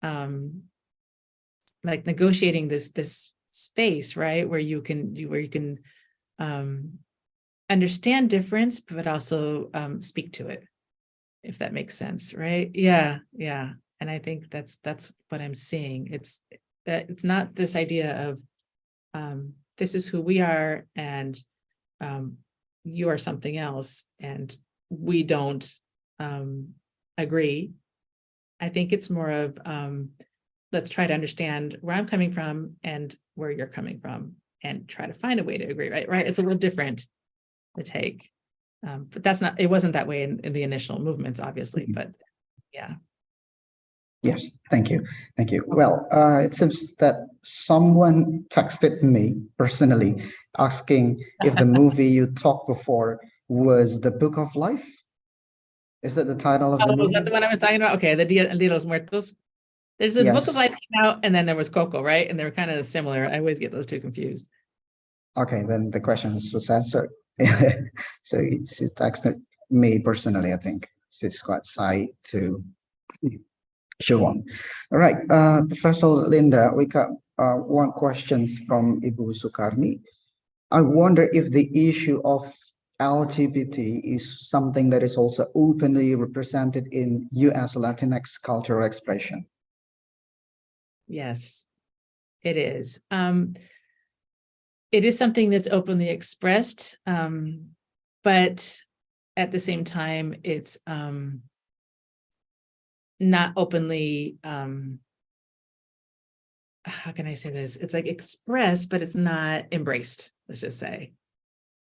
like negotiating this space, right, where you can understand difference, but also speak to it, if that makes sense, right? Yeah. And I think that's what I'm seeing. It's not this idea of this is who we are, and you are something else, and we don't agree. I think it's more of let's try to understand where I'm coming from and where you're coming from, and try to find a way to agree. Right. It's a little different to take, but it wasn't that way in the initial movements, obviously. But yeah. Yes, thank you. Well, it seems that someone texted me personally asking if the movie you talked before was The Book of Life. Is that the title of the movie? Was that the one I was talking about? Okay, the Dia de los Muertos. There's a Book of Life came out, and then there was Coco, right? And they're kind of similar. I always get those two confused. Okay, then the question was answered. So she texted me personally, I think. She's quite shy to show on. All right, Professor Linda, we got one question from Ibu Sukarni. I wonder if the issue of LGBT is something that is also openly represented in US Latinx cultural expression. Yes, it is. It is something that's openly expressed, but at the same time, it's not openly, how can I say this? It's like expressed, but it's not embraced, let's just say.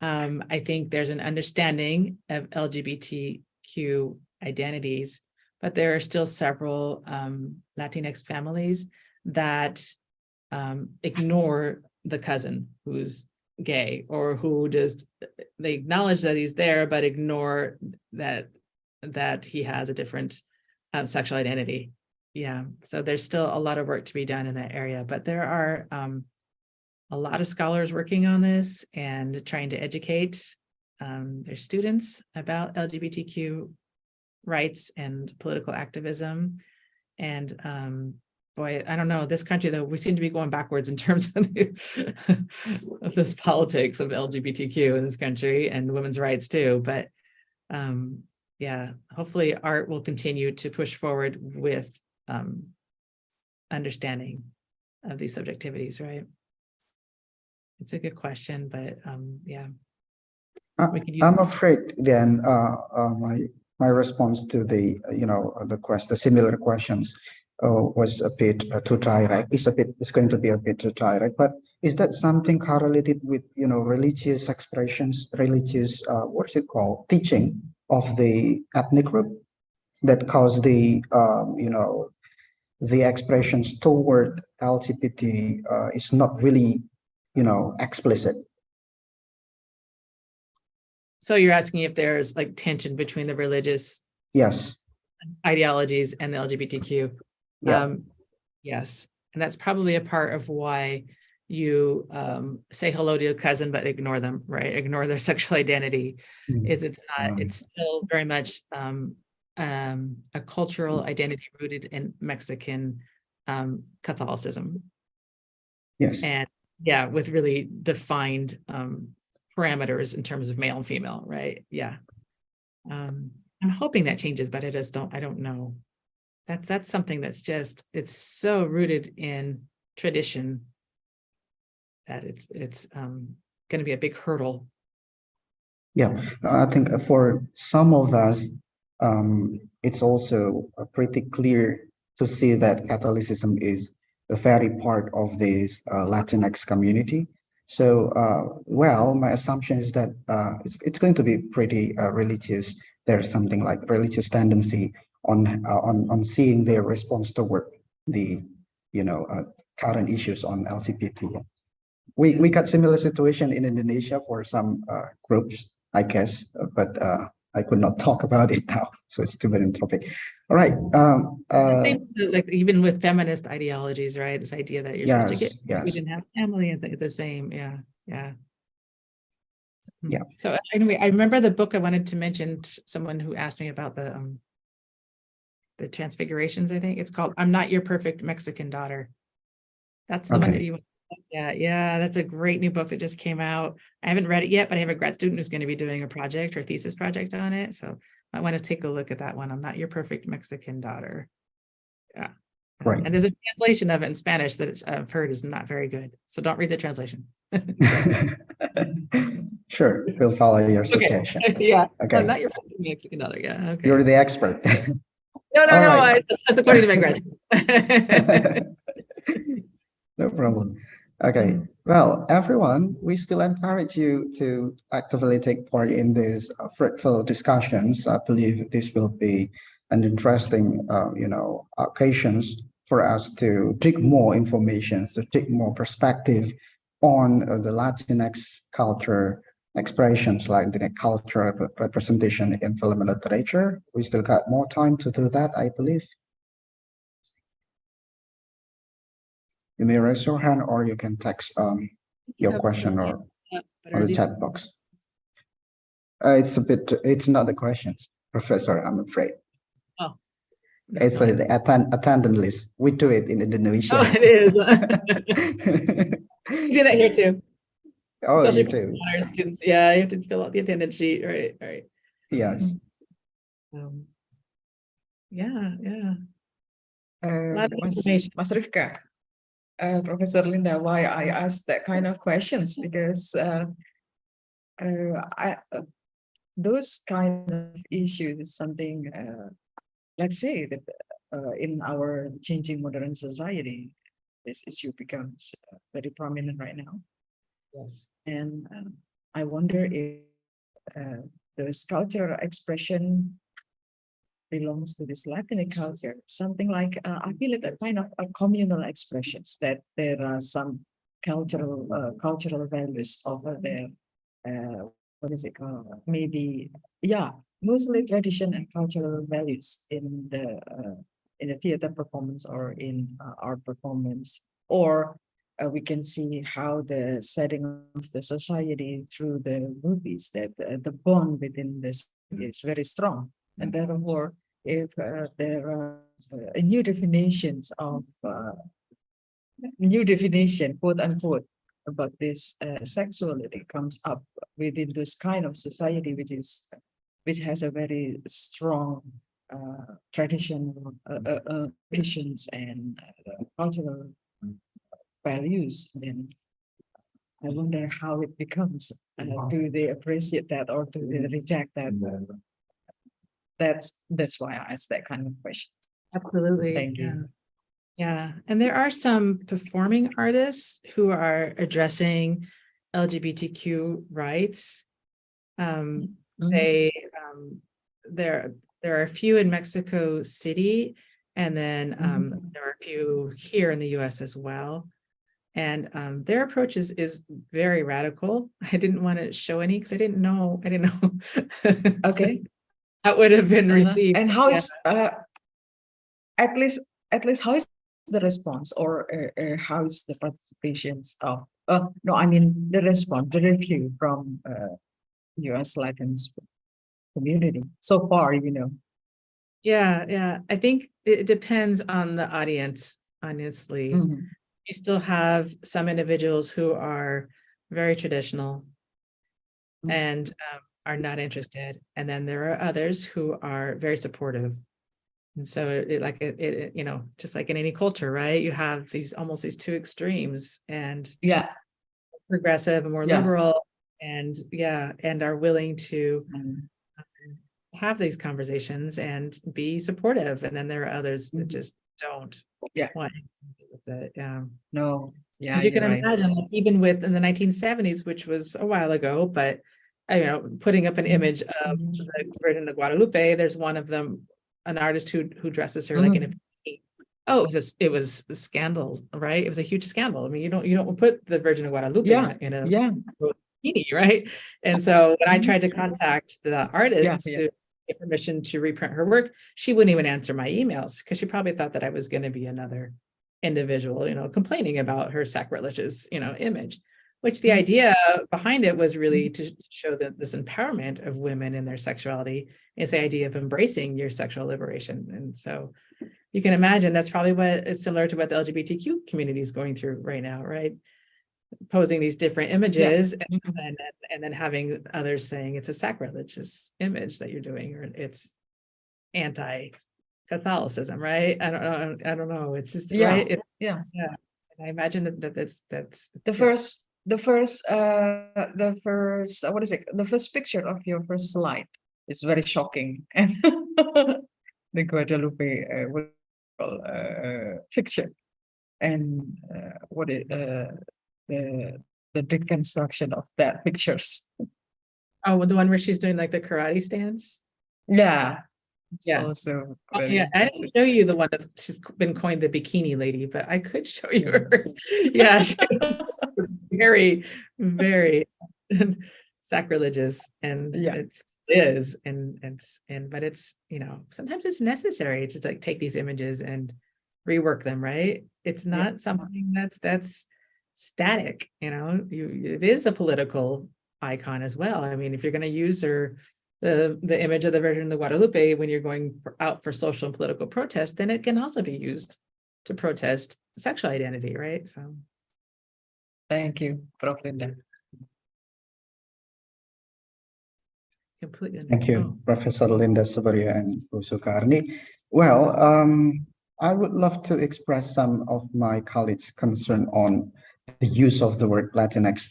I think there's an understanding of LGBTQ identities, but there are still several Latinx families that ignore the cousin who's gay, or who just, they acknowledge that he's there, but ignore that he has a different sexual identity. Yeah, so there's still a lot of work to be done in that area, but there are a lot of scholars working on this and trying to educate their students about LGBTQ rights and political activism. And boy, I don't know, this country though, we seem to be going backwards in terms of, of this politics of LGBTQ in this country and women's rights too. But yeah, hopefully art will continue to push forward with understanding of these subjectivities, right? It's a good question, but yeah. I'm afraid then my response to the the similar questions was a bit too direct. It's going to be a bit too direct. But is that something correlated with religious expressions, religious what's it called, teaching of the ethnic group that cause the the expressions toward LGBT is not really explicit? So you're asking if there's like tension between the religious Yes. ideologies and the LGBTQ. Yeah. Yes, and that's probably a part of why you say hello to your cousin but ignore them, right? Ignore their sexual identity. It's not. It's still very much a cultural identity rooted in Mexican Catholicism. Yes. And yeah, with really defined parameters in terms of male and female, right? Yeah. I'm hoping that changes, but I don't know. That's something that's just, it's so rooted in tradition that it's going to be a big hurdle. Yeah, I think for some of us, it's also pretty clear to see that Catholicism is a very part of this Latinx community. So, well, my assumption is that it's going to be pretty religious. There's something like religious tendency on seeing their response toward the current issues on LGBT. We got similar situation in Indonesia for some groups, I guess, but I could not talk about it now, so it's too very topic. All right. It's the same, like even with feminist ideologies, right? This idea that you're supposed to get, we didn't have family, it's the same. Yeah, yeah. Yeah. So anyway, I remember the book I wanted to mention, someone who asked me about the transfigurations, I think it's called I'm Not Your Perfect Mexican Daughter. That's the one that you, yeah, that's a great new book that just came out. I haven't read it yet, but I have a grad student who's going to be doing a project or thesis project on it. So I want to take a look at that one. I'm Not Your Perfect Mexican Daughter. Yeah. Right. And there's a translation of it in Spanish that I've heard is not very good. So don't read the translation. Sure, we'll follow your suggestion. Yeah. Okay. I'm Not Your Perfect Mexican Daughter. Yeah. Okay. You're the expert. No, Right. that's according to my grad. No problem. Okay. Well, everyone, we still encourage you to actively take part in these fruitful discussions. I believe this will be an interesting, occasions for us to dig more information, to dig more perspective on the Latinx culture expressions, like the cultural representation in film and literature. We still got more time to do that, I believe. You may raise your hand, or you can text your question or on the chat box. It's not the questions, Professor, I'm afraid. Oh. It's the attendant list. We do it in Indonesia. Oh, it is. We do that here too, Oh, especially you for do. honor students. Yeah, you have to fill out the attendance sheet, right? Right. Yes. Um, yeah, yeah. A Uh, lot of Mas, information. Mas Rifka, Professor Linda, why I asked that kind of questions because those kind of issues is something, let's say that in our changing modern society, this issue becomes very prominent right now. Yes. And I wonder if those cultural expression belongs to this Latin culture, something like I feel it a kind of a communal expressions that there are some cultural values over there. What is it called? Maybe mostly tradition and cultural values in the theater performance or in art performance, or we can see how the setting of the society through the movies that the bond within this is very strong, and therefore if there are new definitions of new definition, quote unquote, about this sexuality comes up within this kind of society, which has a very strong traditional traditions and cultural values. Then I wonder how it becomes. Do they appreciate that or do they reject that? That's why I asked that kind of question. Absolutely. Thank you. Yeah. Yeah, and there are some performing artists who are addressing LGBTQ rights. Mhm. There are a few in Mexico City, and then there are a few here in the US as well. And their approach is very radical. I didn't want to show any because I didn't know. Okay. That would have been received. And how is at least how is the response or how is the participations of no, I mean the response, the review from US Latinx community so far, Yeah. I think it depends on the audience, honestly. Mhm. You still have some individuals who are very traditional and are not interested. And then there are others who are very supportive. And so it just like in any culture, right? You have almost these two extremes, and Yeah. progressive and more Yes. liberal, and are willing to Mhm. have these conversations and be supportive. And then there are others that Mhm. just don't Yeah. want anything to do with it. No. Yeah, As you can you're right. imagine, like, even with in the 1970s, which was a while ago, but putting up an image of the Virgin of Guadalupe, there's one of them, an artist who dresses her like in a bikini. Oh, it was a scandal, right? It was a huge scandal. I mean, you don't put the Virgin of Guadalupe in a bikini, right? And so when I tried to contact the artist to get permission to reprint her work, she wouldn't even answer my emails because she probably thought that I was going to be another individual, complaining about her sacrilegious, image, which the idea behind it was really to show that this empowerment of women in their sexuality is the idea of embracing your sexual liberation. And so you can imagine that's probably what it's similar to what the LGBTQ community is going through right now, right? Posing these different images and then having others saying it's a sacrilegious image that you're doing, or it's anti-Catholicism, right? I don't know. It's just right. Yeah. And I imagine that's The first what is it? The first picture of your first slide is very shocking, and the Guadalupe picture, and the deconstruction of that pictures. Oh, the one where she's doing like the karate stance. Yeah. It's Yeah. also Oh, very yeah, I didn't impressive. show you the one she's been coined the bikini lady, but I could show you hers. Yeah, she was very, very sacrilegious, and it is, but it's sometimes it's necessary to like take these images and rework them, right? It's not something that's static. It is a political icon as well. I mean, if you're going to use her the image of the Virgin of Guadalupe when you're going out for social and political protest, then it can also be used to protest sexual identity, right? So Thank you, Prof. Linda. completely. Thank you, Oh. Professor Linda Sabaria and Bu Sukarni. Well, I would love to express some of my colleagues' concern on the use of the word Latinx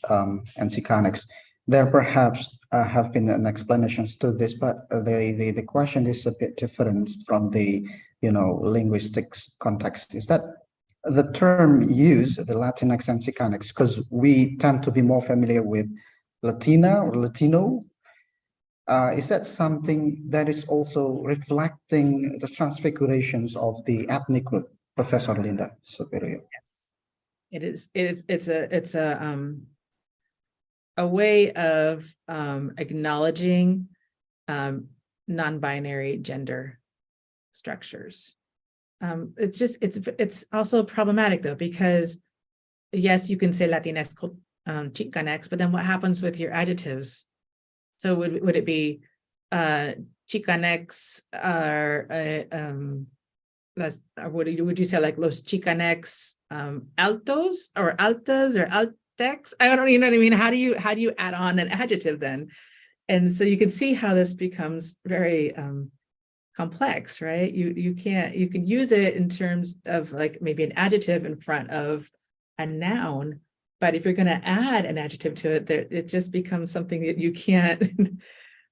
and Chicanx. There perhaps have been an explanations to this, but the question is a bit different from the linguistics context. Is that the term used, the Latinx and Chicanx, because we tend to be more familiar with Latina or Latino. Is that something that is also reflecting the transfigurations of the ethnic group, Professor Linda Superior? Yes, it is. It's a way of acknowledging non-binary gender structures. It's also problematic though, because yes, you can say Latinx, Chicanx, but then what happens with your adjectives? So would it be Chicanx or would you say like Los Chicanx altos or altas or altex? I don't even know what I mean. How do you add on an adjective then? And so you can see how this becomes very complex, right? You can use it in terms of like maybe an adjective in front of a noun, but if you're going to add an adjective to it, it just becomes something that you can't.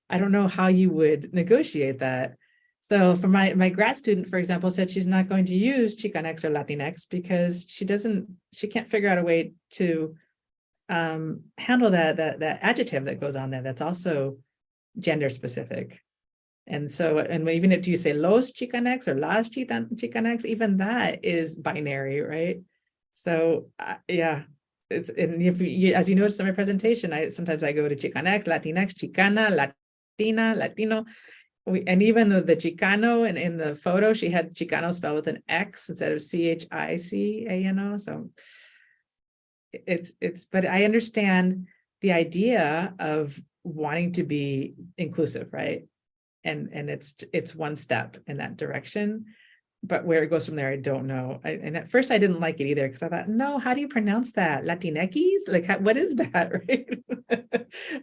I don't know how you would negotiate that. So for my grad student, for example, said she's not going to use Chicanx or Latinx because she can't figure out a way to handle that adjective that goes on there that's also gender specific. And so, and even if you say los Chicanx or las Chicanx, even that is binary, right? So yeah, and if you, as you noticed in my presentation, sometimes I go to Chicanx, Latinx, Chicana, Latina, Latino. And even though the Chicano and in the photo, she had Chicano spelled with an X instead of Chicano. So but I understand the idea of wanting to be inclusive, right? And it's one step in that direction. But where it goes from there, I don't know. And at first I didn't like it either because I thought, no, how do you pronounce that? Latinx? Like, what is that, right?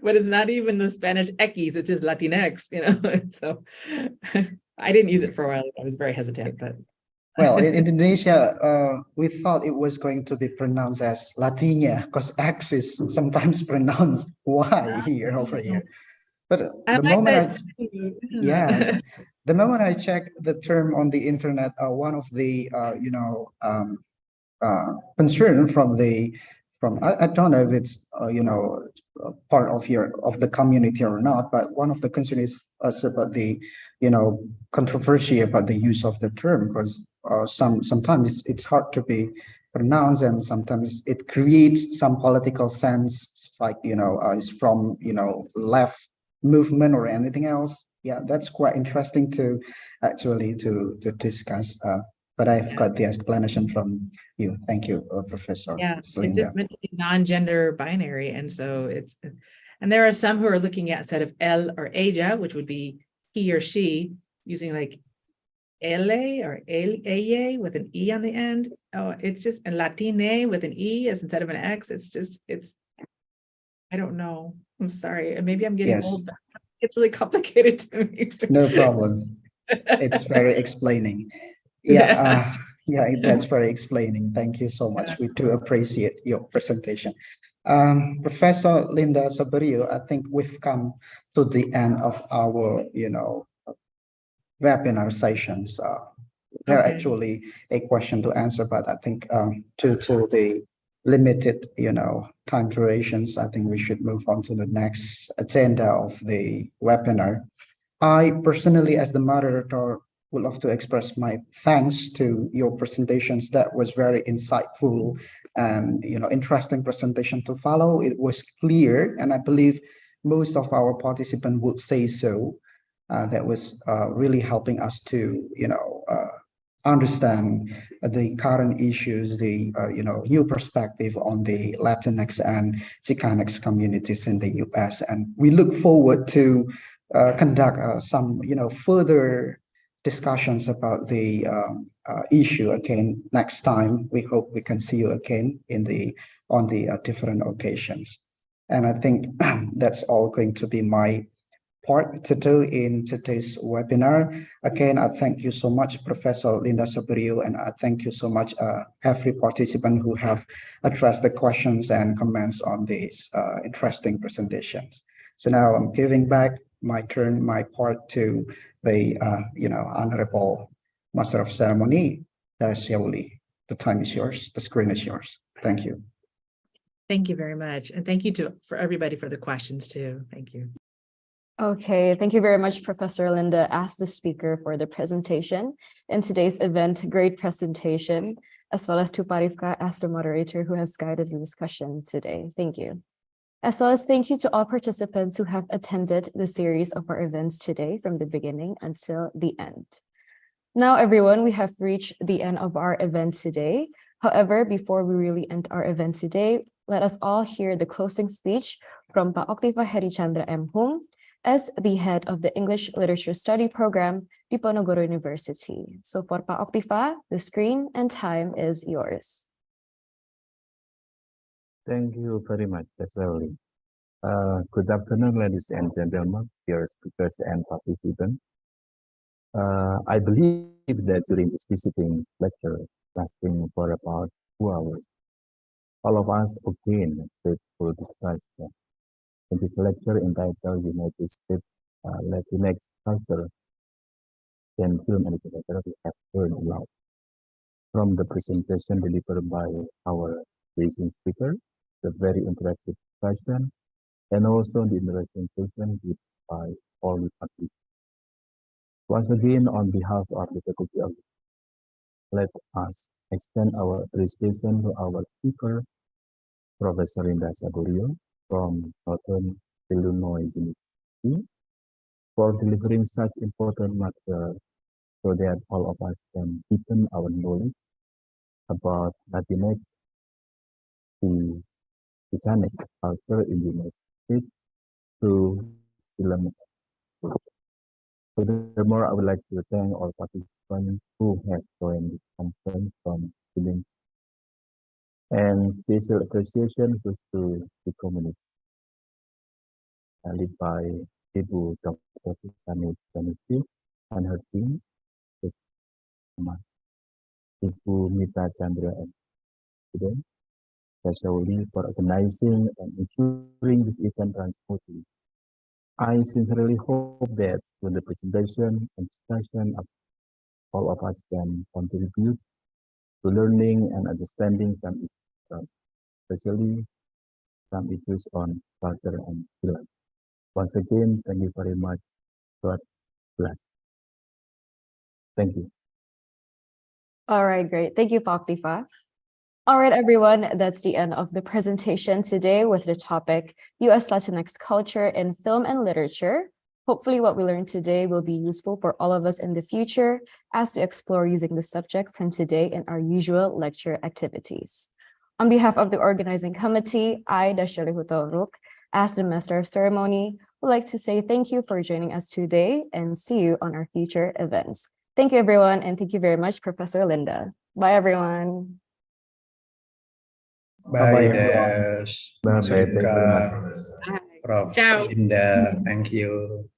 But it's not even the Spanish X, it's just Latinx, So I didn't use it for a while. I was very hesitant, but. Well, in Indonesia, we thought it was going to be pronounced as Latina because X is sometimes pronounced Y over here. But I the like moment that too. yes, the moment I check the term on the internet, one of the concern from I don't know if it's part of the community or not, but one of the concern is about the controversy about the use of the term because sometimes it's hard to be pronounced and sometimes it creates some political sense like it's from left movement or anything else. Yeah, that's quite interesting to actually to discuss. But I've got the explanation from you. Thank you, Professor Yeah, it's Linda. just meant to be non-gender binary. And so and there are some who are looking at instead of el or ella, which would be he or she, using like ele or ella with an e on the end. Oh, it's just a Latine with an e as instead of an x. I don't know. I'm sorry. Maybe I'm getting Yes. old. It's really complicated to me. No problem. It's very explaining. Yeah, yeah, that's very explaining. Thank you so much. We do appreciate your presentation. Professor Linda Sabario, I think we've come to the end of our, webinar sessions. There are Okay. actually a question to answer, but I think due to the limited, time durations, I think we should move on to the next agenda of the webinar. I personally, as the moderator, would love to express my thanks to your presentations. That was very insightful and interesting presentation to follow. It was clear, and I believe most of our participants would say so. That was really helping us to understand the current issues, the new perspective on the Latinx and Chicanx communities in the US. And we look forward to conduct some, further discussions about the issue again next time. We hope we can see you again on the different occasions. And I think that's all going to be my part to do in today's webinar. Again, I thank you so much, Professor Linda Saberio, and I thank you so much every participant who have addressed the questions and comments on these interesting presentations. So now I'm giving back my part to the Honorable Master of Ceremony, Xiaoli. The time is yours. The screen is yours. Thank you. Thank you very much. And thank you for everybody for the questions too. Thank you. Okay, thank you very much, Professor Linda, as the speaker for the presentation in today's event. Great presentation, as well as to Parifka as the moderator who has guided the discussion today. Thank you. As well as thank you to all participants who have attended the series of our events today from the beginning until the end. Now, everyone, we have reached the end of our event today. However, before we really end our event today, let us all hear the closing speech from Pak Oktiva Heri Chandra M. Hung, as the head of the English Literature Study Program di Ponorogo University. So for Pak Oktiva, the screen and time is yours. Thank you very much, Xiaoli. Good afternoon, ladies and gentlemen, dear speakers and participants. I believe that during this visiting lecture lasting for about 2 hours, all of us obtained faithful discussion. In this lecture entitled United States Latinx Culture and Film and Literature, we have heard a lot from the presentation delivered by our amazing speaker, the very interactive discussion, and also the interesting session given by all the participants. Once again, on behalf of the faculty of let us extend our appreciation to our speaker, Professor Linda Saberio from Northern Illinois University, for delivering such important material so that all of us can deepen our knowledge about Latinx, the Hispanic culture in the United States through film. Furthermore, I would like to thank all participants who have joined this conference from film, and special appreciation goes to the community, led by Ibu Dr. Tiffany Benisi and her team, Ibu Mita Chandra and President Xiaoli for organizing and ensuring this event runs smoothly. I sincerely hope that with the presentation and discussion, all of us can contribute to learning and understanding some issues, especially some issues on culture and film. Once again, thank you very much. God bless. Thank you. All right, great. Thank you, Pak Oktiva. All right, everyone, that's the end of the presentation today with the topic U.S. Latinx Culture in Film and Literature. Hopefully what we learned today will be useful for all of us in the future as we explore using the subject from today in our usual lecture activities. On behalf of the organizing committee, I, Dashali Hutoruk, as the Master of Ceremony, would like to say thank you for joining us today and see you on our future events. Thank you, everyone, and thank you very much, Professor Linda. Bye, everyone. Bye, Dash. Bye, Mas thank you very Ripka, much. Prof. Ciao. Linda, thank you.